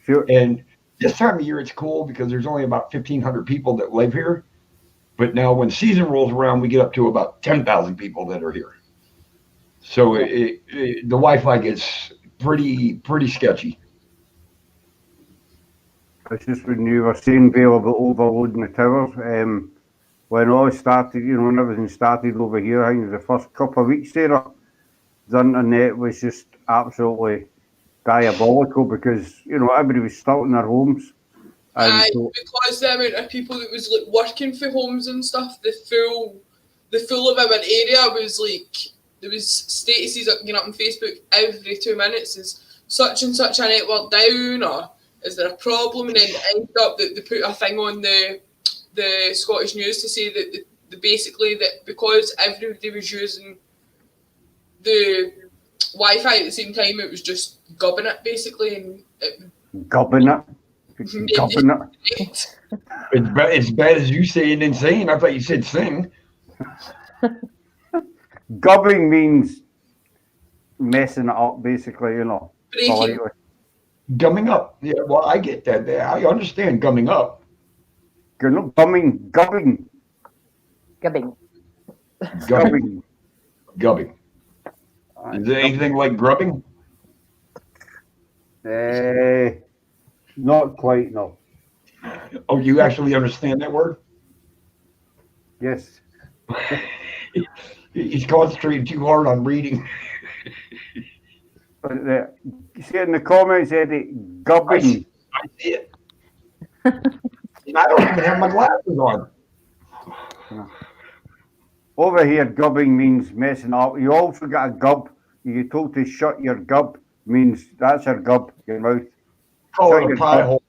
Sure. And this time of year, it's cool because there's only about 1,500 people that live here. But now when season rolls around, we get up to about 10,000 people that are here. So the Wi-Fi gets pretty sketchy. It's just when you were saying Vale about overloading the towers. When all started, when everything started over here, I think it was the first couple of weeks there, the internet was just absolutely diabolical because everybody was stuck in their homes. And because the amount of people that was like working for homes and stuff, the full of our area was like there was statuses up on Facebook every 2 minutes. Is such and such a network down, or is there a problem? And then it ended up that they put a thing on the Scottish news to say that basically that because everybody was using the Wi-Fi at the same time, it was just gubbing it basically, and gubbing it. Gubbing it. It's bad as you saying insane. I thought you said sing. Gubbing means messing it up, basically, breaking. Gumming up. Yeah, well, I get that. I understand gumming up. Gubbing. Gubbing. Gubbing. Is there anything like grubbing? Not quite, no. Oh, you actually understand that word? Yes. He's concentrating too hard on reading. You see it in the comments, Eddie, gubbing. I see it. And I don't even have my glasses on. Over here, gubbing means messing up. You also got a gub. You told to shut your gub means that's your gub, your mouth. Call it a pie hole.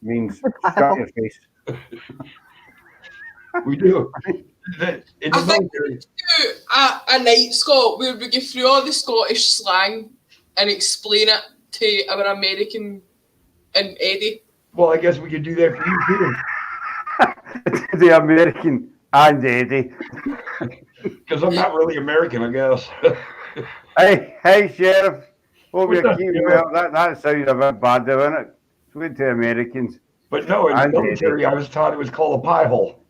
Means shut your face. We do. I think we do a night, Scott, where we go through all the Scottish slang and explain it to our American and Eddie. Well, I guess we could do that for you too. The American and Eddie. Because I'm not really American, I guess. Hey, Sheriff. Hope you're What's up, keeping Sheriff? well. That sounds a bit bad, doesn't it? Sweet to Americans. But no, in the military, I was taught it was called a pie hole.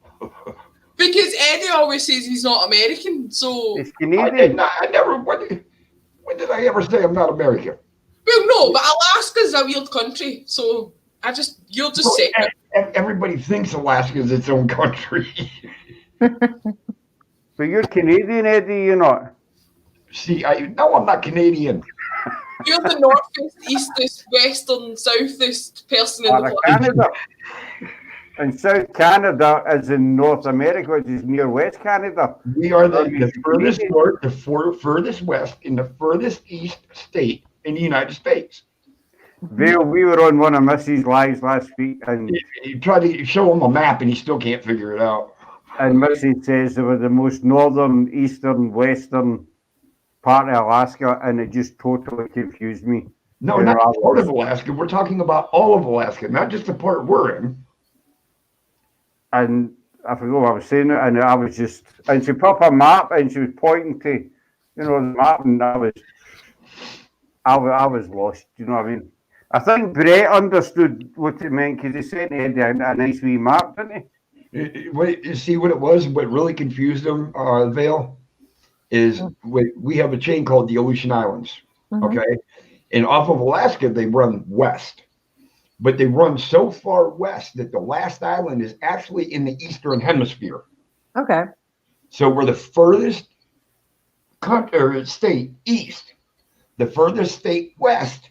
Because Eddie always says he's not American, so It's Canadian. I never. When did I ever say I'm not American? Well, no, but Alaska's a weird country, so you'll just say it. Everybody thinks Alaska is its own country. But you're Canadian, Eddie, you're not? See, no, I'm not Canadian. You're the northest, eastest, western, southest person in the planet. Canada. And South Canada is in North America, which is near West Canada. We are the furthest north, the furthest west, and the furthest east state in the United States. Bill, we were on one of Missy's lives last week, and you tried to show him a map, and he still can't figure it out. And Missy says they were the most northern, eastern, western part of Alaska, and it just totally confused me. No, not part of Alaska. We're talking about all of Alaska, not just the part we're in. And I forgot what I was saying, and I was just, and she put up a map, and she was pointing to, the map, and I was lost. You know what I mean? I think Brett understood what it meant because he sent Eddie a nice wee map, didn't he? You see what it was? What really confused him, Vale, is we have a chain called the Aleutian Islands, okay? And off of Alaska, they run west. But they run so far west that the last island is actually in the eastern hemisphere. Okay. So we're the furthest state east, the furthest state west,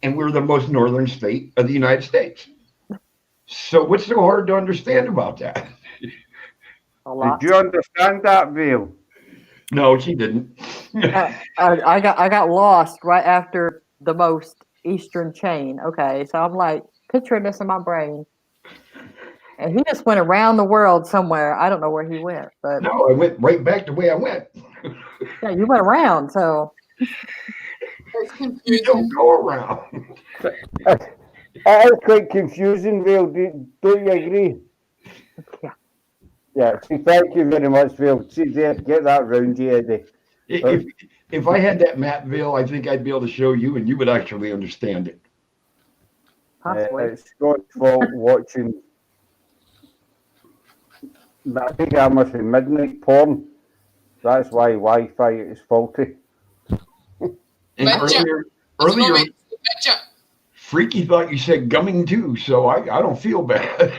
and we're the most northern state of the United States. So what's so hard to understand about that? A lot. Did you understand that, Bill? No, she didn't. I got lost right after the most eastern chain. Okay, so I'm like picturing this in my brain. And he just went around the world somewhere. I don't know where he went, but no, I went right back the way I went. Yeah, you went around, so you don't go around. It's quite confusing, Bill. Don't you agree? Yeah. Yeah. Thank you very much, Bill. Get that round you, Eddie. If I had that map, Bill, I think I'd be able to show you, and you would actually understand it. It's Scott's fault watching. I think I must be midnight porn. That's why Wi-Fi is faulty. And earlier, Freaky thought you said gumming too, so I don't feel bad.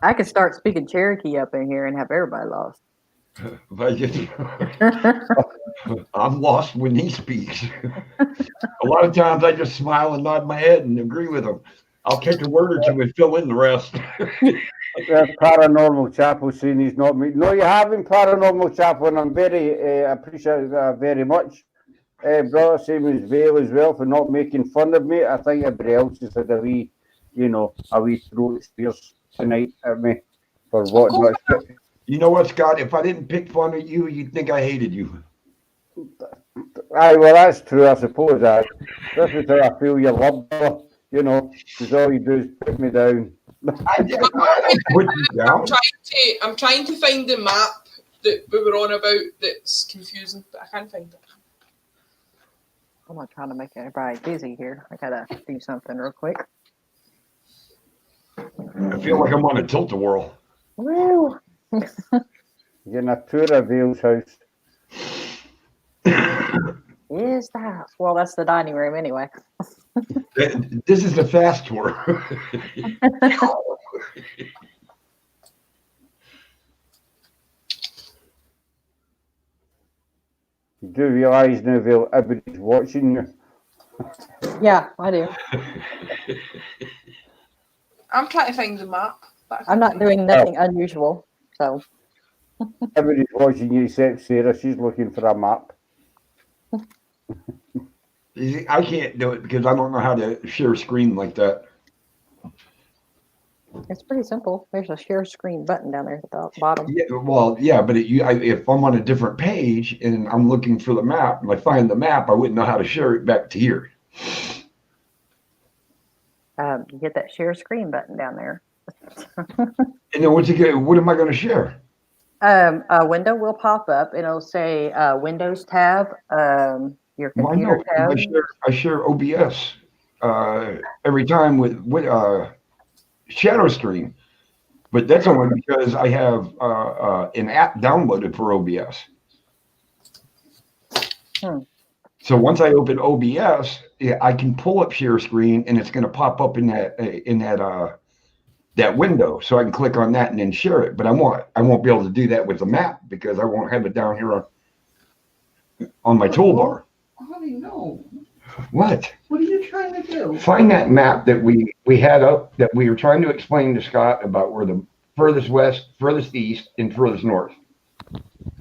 I could start speaking Cherokee up in here and have everybody lost. I'm lost when he speaks. A lot of times I just smile and nod my head and agree with him. I'll catch a word or two and fill in the rest. Paranormal Chapel saying he's not me. No, you haven't, Paranormal Chapel, and I'm very appreciate that very much. Brother, same as Vale as well for not making fun of me. I think everybody else has had a wee throat spears tonight at me for what not. You know what, Scott? If I didn't pick fun at you, you'd think I hated you. Aye, well, that's true, I suppose. This is how I feel you love me, because all you do is put me down. I don't put you down. I'm trying to find the map that we were on about that's confusing, but I can't find it. I'm not trying to make everybody busy here. I gotta do something real quick. I feel like I'm on a tilt-a-whirl. Woo! Getting a tour of Vale's house. Is the house? Well, that's the dining room anyway. This is the fast tour. You do realise now, Vale, everybody's watching you. Yeah, I do. I'm trying to find the map. I'm not doing nothing unusual, so. Everybody's watching you except Sarah. She's looking for a map. I can't do it because I don't know how to share a screen like that. It's pretty simple. There's a share screen button down there at the bottom. Yeah, well, yeah, but if I'm on a different page and I'm looking for the map and I find the map, I wouldn't know how to share it back to here. You hit that share screen button down there. And then what am I going to share? A window will pop up and it'll say Windows tab, your computer tab. I share OBS. every time with shadow stream, but that's only because I have an app downloaded for OBS. So once I open OBS, I can pull up share screen, and it's going to pop up in that window, so I can click on that and then share it. But I won't be able to do that with the map because I won't have it down here on my toolbar. Honey, no. What? What are you trying to do? Find that map that we had up that we were trying to explain to Scott about where the furthest west, furthest east, and furthest north.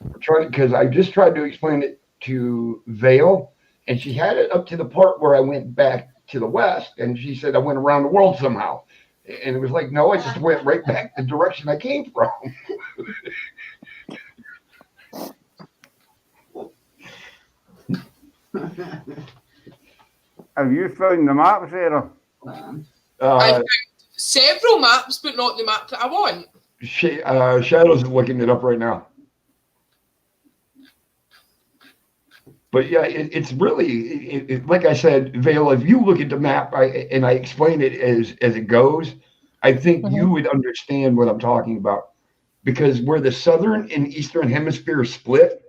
We're trying, because I just tried to explain it to Vale, and she had it up to the part where I went back to the west, and she said I went around the world somehow. And it was like, no, I just went right back the direction I came from. Have you found the map, Sarah? I found several maps, but not the map that I want. Shadows is looking it up right now. But yeah, it's really, like I said, Vale, if you look at the map and I explain it as it goes, I think you would understand what I'm talking about. Because where the southern and eastern hemisphere split,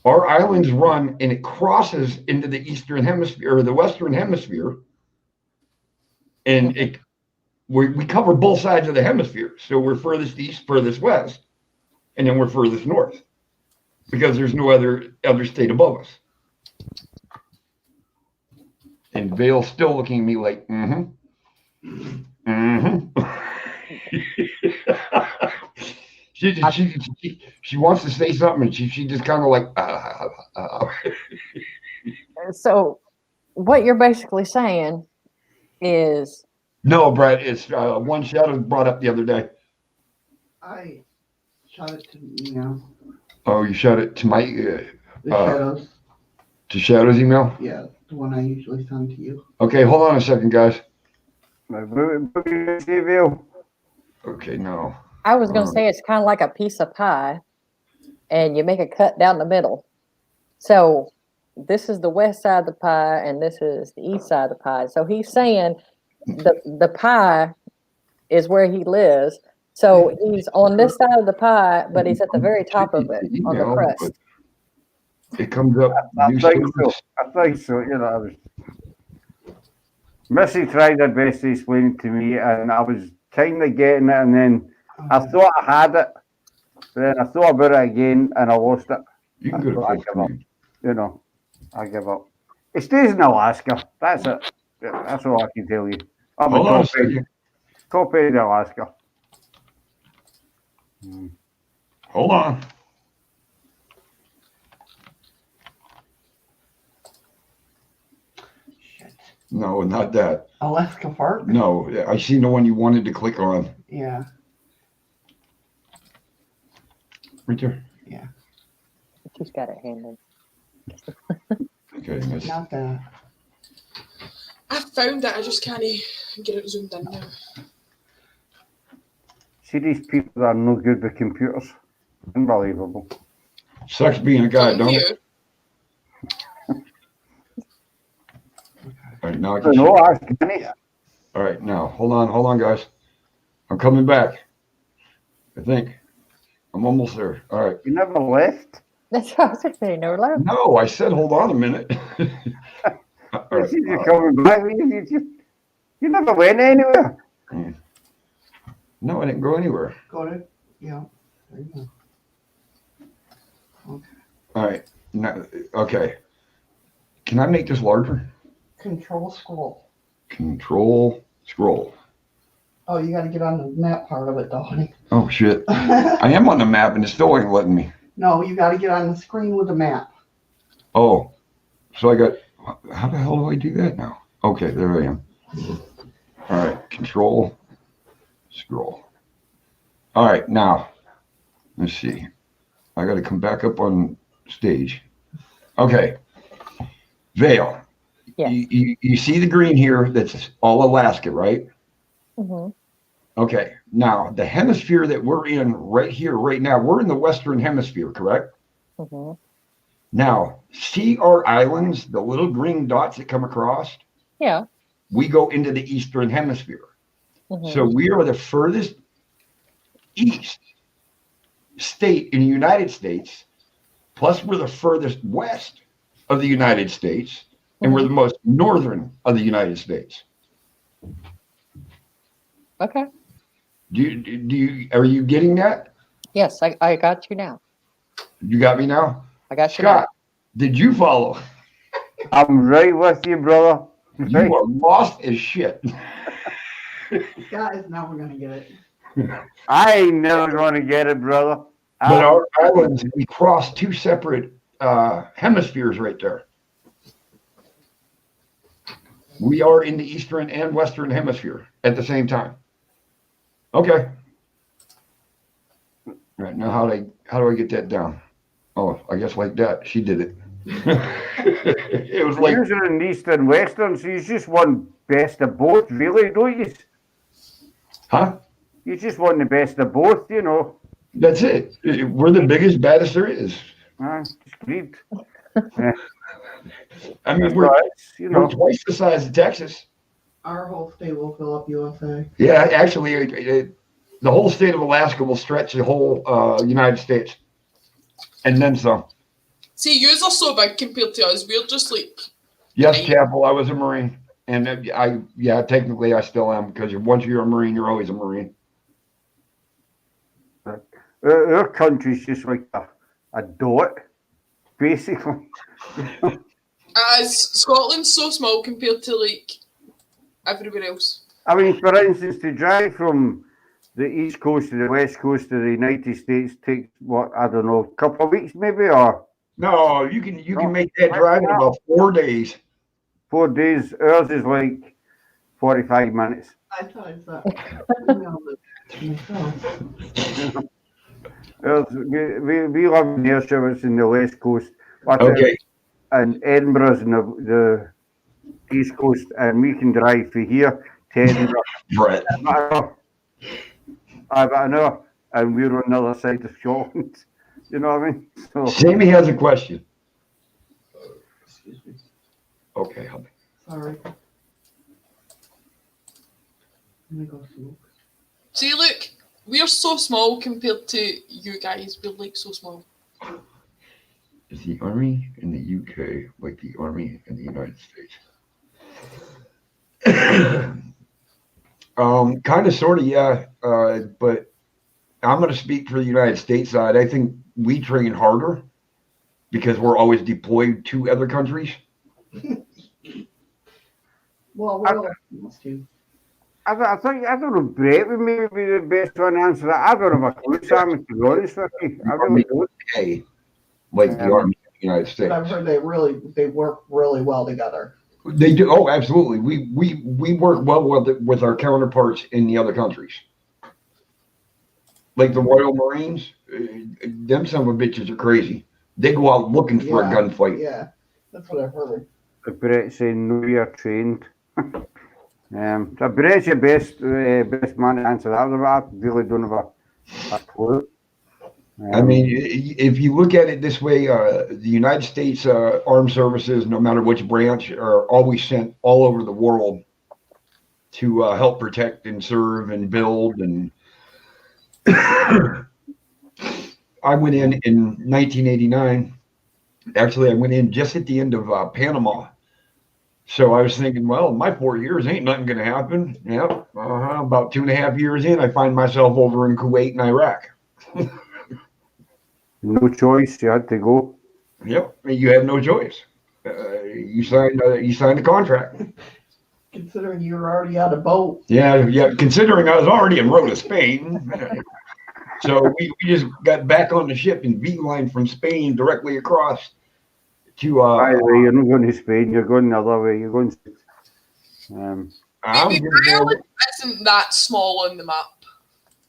our islands run and it crosses into the eastern hemisphere or the western hemisphere. And we cover both sides of the hemisphere. So we're furthest east, furthest west, and then we're furthest north. Because there's no other state above us. And Vale's still looking at me like, she wants to say something, and she just kind of like. So, what you're basically saying is. No, Brett, it's one Shadow brought up the other day. I shot it to Oh, you shot it to my the Shadows. To Shadow's email? Yeah, the one I usually send to you. Okay, hold on a second, guys. Okay, no. I was going to say it's kind of like a piece of pie, and you make a cut down the middle. So this is the west side of the pie, and this is the east side of the pie. So he's saying the pie is where he lives. So he's on this side of the pie, but he's at the very top of it on the crust. It comes up. I think so. You know, Missy tried her best to explain it to me, and I was kind of getting it, and then I thought I had it, but then I thought about it again, and I lost it. You can go to I give up. You know, I give up. It stays in Alaska. That's it. That's all I can tell you. Hold on a second. Top end of Alaska. Hold on. Shit. No, not that. Alaska Park? No, I seen the one you wanted to click on. Yeah. Right there. Yeah. She's got it handled. Okay, miss. Not that. I found it, I just can't get it zoomed in now. See, these people are no good with computers. Unbelievable. Sucks being a guy, don't it? All right, now I can All right, now, hold on, guys. I'm coming back. I think. I'm almost there. All right. You never left? That's what I was saying. Never left. No, I said hold on a minute. Right, you're coming back. You never went anywhere. No, I didn't go anywhere. Got it? Yeah. There you go. Okay. All right. Now, okay. Can I make this larger? Control scroll. Control scroll. Oh, you got to get on the map part of it, though, honey. Oh, shit. I am on the map, and it still ain't letting me. No, you got to get on the screen with the map. Oh. So I got... How the hell do I do that now? Okay, there I am. All right. Control scroll. All right, now. Let's see. I got to come back up on stage. Okay. Vale. Yes. You see the green here? That's all Alaska, right? Mm-hmm. Okay. Now, the hemisphere that we're in right here, right now, we're in the Western Hemisphere, correct? Mm-hmm. Now, see our islands, the little green dots that come across? Yeah. We go into the Eastern Hemisphere. Mhm. So we are the furthest east state in the United States, plus we're the furthest west of the United States, and we're the most northern of the United States. Okay. Are you getting that? Yes, I got you now. You got me now? I got you Scott, did you follow? I'm right with you, brother. Right. You are lost as shit. Scott is never gonna get it. I ain't never going to get it, brother. But our islands, we cross two separate hemispheres right there. We are in the Eastern and Western Hemisphere at the same time. Okay. All right, now how do I get that down? Oh, I guess like that. She did it. It was like Usually in East and Western, so you just want best of both, really, don't you? huh? You just want the best of both, you know. That's it. We're the biggest, baddest there is. Just greed. I mean, we're You we're know. twice the size of Texas. Our whole state will fill up USA. Yeah, actually, the whole state of Alaska will stretch the whole United States, and then some. See, yous are so big compared to us. We're just like. Yes, Chapel, I was a Marine, and technically I still am, because once you're a Marine, you're always a Marine. Our country's just like a dot, basically. As Scotland's so small compared to like everywhere else. I mean, for instance, to drive from the East Coast to the West Coast of the United States takes, what, I don't know, a couple of weeks maybe, or No, you can make that drive in about 4 days. 4 days. Ours is like 45 minutes. I thought I saw emailed it myself. We live in Ayrshire, it's in the West Coast. But Okay. and Edinburgh's in the East Coast, and we can drive from here to Edinburgh. Brett. About an hour, and we're on the other side of Scotland. You know what I mean? So, Sammy has a question. Excuse me. Okay, help me. Sorry. Let me go smoke. See, look, we're so small compared to you guys. We're like so small. Is the Army in the UK like the Army in the United States? Kind of, sort of, yeah. But I'm going to speak for the United States side. I think we train harder because we're always deployed to other countries. Well, we're all must do. I don't know, Brett would maybe be the best one to answer that. I don't have a clue, Sam, to be honest with you. I really don't. Okay, like the Army in the United States. But I've heard they work really well together. They do. Oh, absolutely. We work well with our counterparts in the other countries. Like the Royal Marines, them son of a bitches are crazy. They go out looking for a gunfight. Yeah, that's what I've heard. Brett saying, no, you're trained. So Brett's your best man to answer that. I really don't have a clue. I mean, if you look at it this way, the United States Armed Services, no matter which branch, are always sent all over the world to help protect and serve and build. And I went in 1989. Actually, I went in just at the end of Panama. So I was thinking, well, my 4 years ain't nothing going to happen. Yep. About 2.5 years in, I find myself over in Kuwait and Iraq. No choice, you had to go. Yep, you had no choice. You signed the contract. Considering you were already on a boat. Yeah. Considering I was already en route to Spain, so we just got back on the ship and beeline from Spain directly across to. By the way, you're not going to Spain. You're going the other way. You're going. Maybe Ireland isn't that small on the map.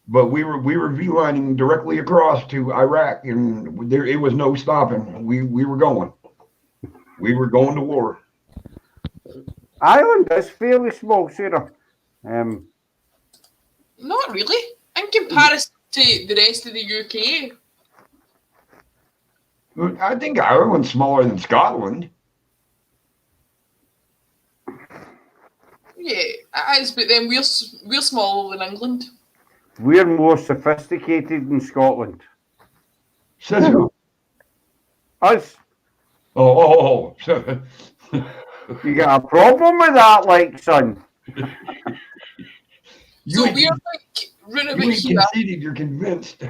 But we were beelining directly across to Iraq, and it was no stopping. We were going. We were going to war. Ireland is fairly small, Sarah. Not really. In comparison to the rest of the UK. I think Ireland's smaller than Scotland. Yeah, it is, but then we're smaller than England. We're more sophisticated in Scotland. Says who? Us. Oh. You got a problem with that, like, son? So we're like round about here. Conceded, you're convinced.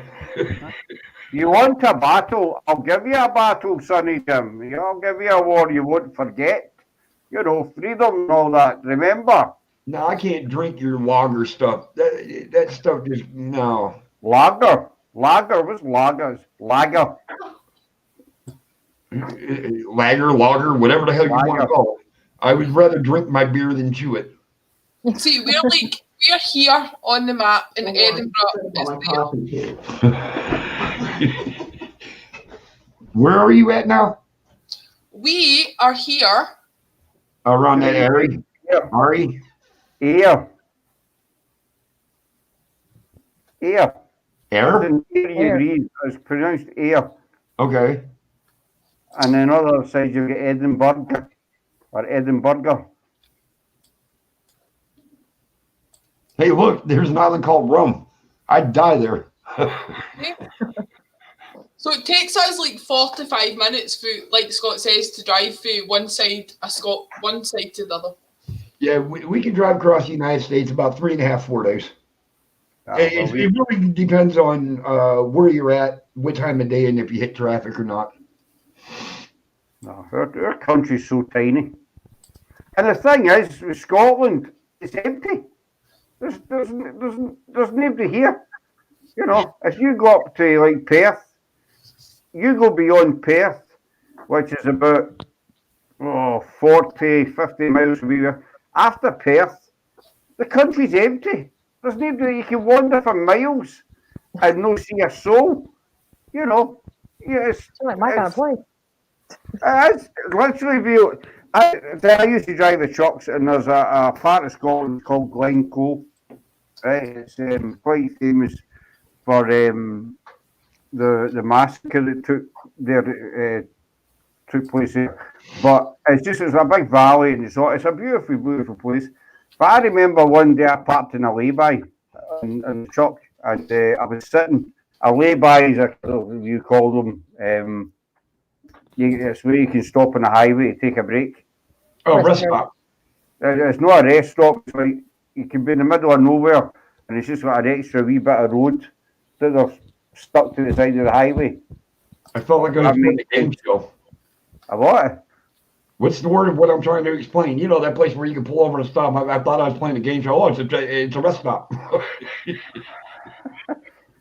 You want a battle? I'll give you a battle, Sonny Jim. I'll give you a war you won't forget. You know, freedom and all that. Remember? No, I can't drink your lager stuff. That stuff just no. Lager. What's lagers? Lager. Lager, whatever the hell you want to call it. I would rather drink my beer than chew it. See, we're here on the map in Edinburgh. Where are you at now? We are here. Around that area? Yeah. Ari? Air. Air? It's pronounced air. Okay. And then on the other side you get Edinburgh or Edinburgh. Hey, look, there's an island called Rome. I'd die there. So it takes us like 45 minutes, like Scott says, to drive through one side to the other. Yeah, we can drive across the United States about 3.5, 4 days. It really depends on where you're at, what time of day, and if you hit traffic or not. No, our country's so tiny. And the thing is, with Scotland, it's empty. There's nobody here. You know, if you go up to like Perth, you go beyond Perth, which is about 40, 50 miles from here. After Perth, the country's empty. There's nobody. You can wander for miles and not see a soul. You know, it's like my kind of place. It's literally I used to drive the trucks, and there's a part of Scotland called Glencoe. Right, it's quite famous for the massacre that took place there. But it's a big valley, and it's a beautiful, beautiful place. But I remember one day I parked in a lay-by in the truck, and I was sitting. A lay-by is you call them. It's where you can stop on the highway to take a break. Oh, rest stop. It's not a rest stop. It's like you can be in the middle of nowhere, and it's just got an extra wee bit of road that they're stuck to the side of the highway. I felt like I was playing a game show. A what? What's the word of what I'm trying to explain? You know, that place where you can pull over and stop. I thought I was playing a game show. Oh, it's a rest stop.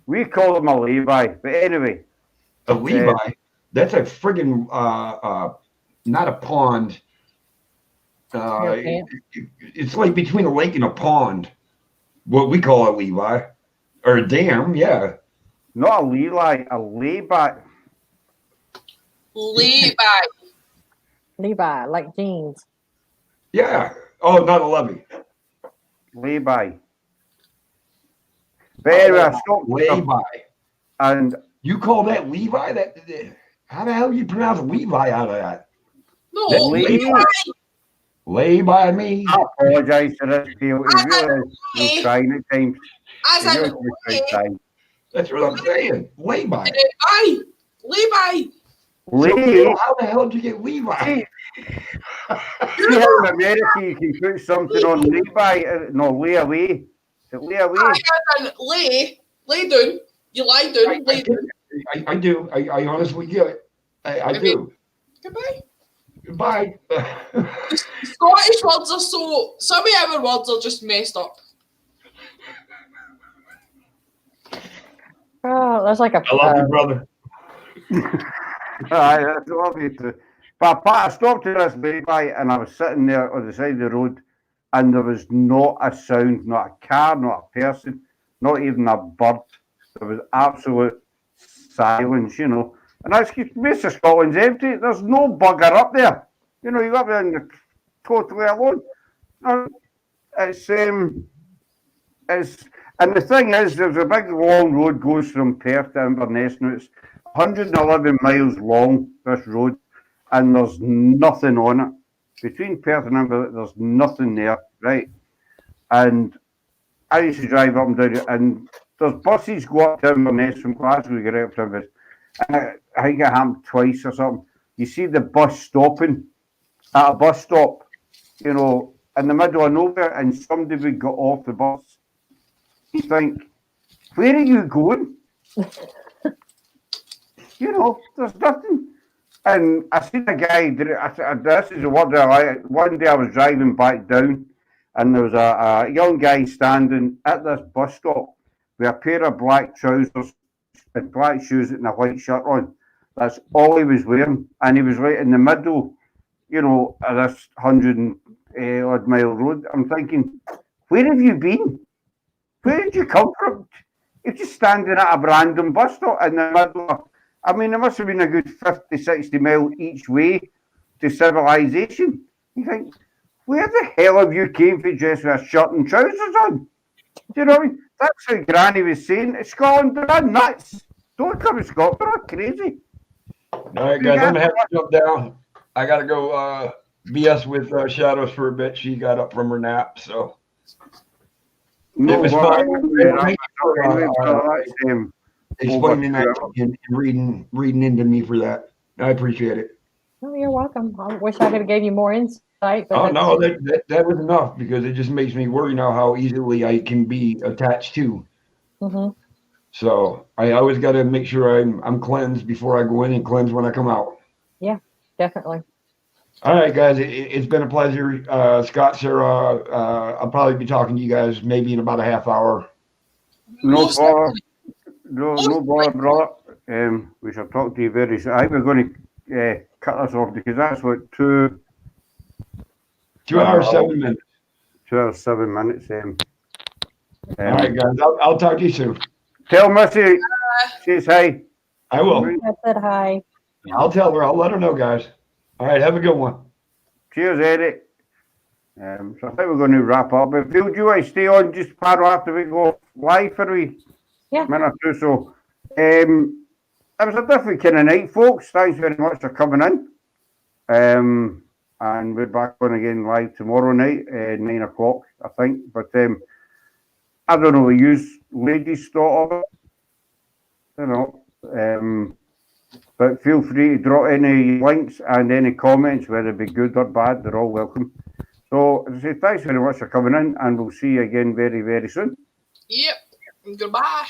We call them a lay-by, but anyway. A lay-by? That's a friggin' not a pond. It's like between a lake and a pond. What we call a lay-by. Or a dam, yeah. Not a lay-by, a lay-by. Lay-by. Levi, like jeans. Yeah. Oh, not a levy. Lay-by. But anyway, I stopped. Lay-by. And you call that Levi? How the hell do you pronounce Levi out of that? No, lay-by. Lay by me. I apologise for this, Peel. He's trying at times. That's what I'm saying. Lay by. Levi. So, how the hell did you get Levi? You know, in America, you can put something on lay-by. No, lay away. Is it lay away? Lay down. You lie down. Lay down. I do. I honestly get it. I do. Goodbye. Goodbye. Scottish words are some of our words are just messed up. Oh, that's like a. I love you, brother. I love you too. But I stopped at this lay-by, and I was sitting there on the side of the road, and there was not a sound, not a car, not a person, not even a bird. There was absolute silence, you know. And that's most of Scotland's empty. There's no bugger up there. You know, you got there and you're totally alone. No, it's and the thing is, there's a big long road goes from Perth to Inverness. Now it's 111 miles long, this road, and there's nothing on it. Between Perth and Inverness, there's nothing there, right? And I used to drive up and down it, and there's buses go up to Inverness from Glasgow to get out to Inverness. And I think it happened twice or something. You see the bus stopping at a bus stop, you know, in the middle of nowhere, and somebody would get off the bus. You think, where are you going? You know, there's nothing. And I seen a guy, this is the word I like. One day I was driving back down, and there was a young guy standing at this bus stop with a pair of black trousers and black shoes and a white shirt on. That's all he was wearing. And he was right in the middle, you know, of this 100 odd mile road. I'm thinking, where have you been? Where did you come from? You're just standing at a random bus stop in the middle of, I mean, it must have been a good 50, 60 mile each way to civilization. You think, where the hell have you came for dressed with a shirt and trousers on? Do you know what I mean? That's how Granny was saying. Scotland, they're nuts. Don't come to Scotland, they're crazy. All right, guys, I'm gonna have to jump down. I gotta go BS with Shadows for a bit. She got up from her nap, so No, it was well, fun. Explaining that and reading into me for that. I appreciate it. Oh, you're welcome. I wish I could have gave you more insight. But oh no, that was enough, because it just makes me worry now how easily I can be attached to. Mm-hmm. So I always got to make sure I'm cleansed before I go in and cleanse when I come out. Yeah, definitely. All right, guys, it's been a pleasure. Scott, Sarah, I'll probably be talking to you guys maybe in about a half hour. No bother. No bother, brother. We shall talk to you very soon. I think we're going to cut this off, because that's what 2 hours, 7 minutes. 2 hours, 7 minutes. All right, guys, I'll talk to you soon. Tell Missy, she's hi. I will. I said hi. I'll tell her. I'll let her know, guys. All right, have a good one. Cheers, Eric. So I think we're going to wrap up. But Phil, do you want to stay on just Paro after we go live for a wee minute or two? So, it was a different kind of night, folks. Thanks very much for coming in. And we're back on again live tomorrow night, 9 o'clock, I think. But I don't know what you ladies thought of it. You know. But feel free to drop any links and any comments, whether it be good or bad, they're all welcome. So, as I say, thanks very much for coming in, and we'll see you again very, very soon. Yep. Goodbye.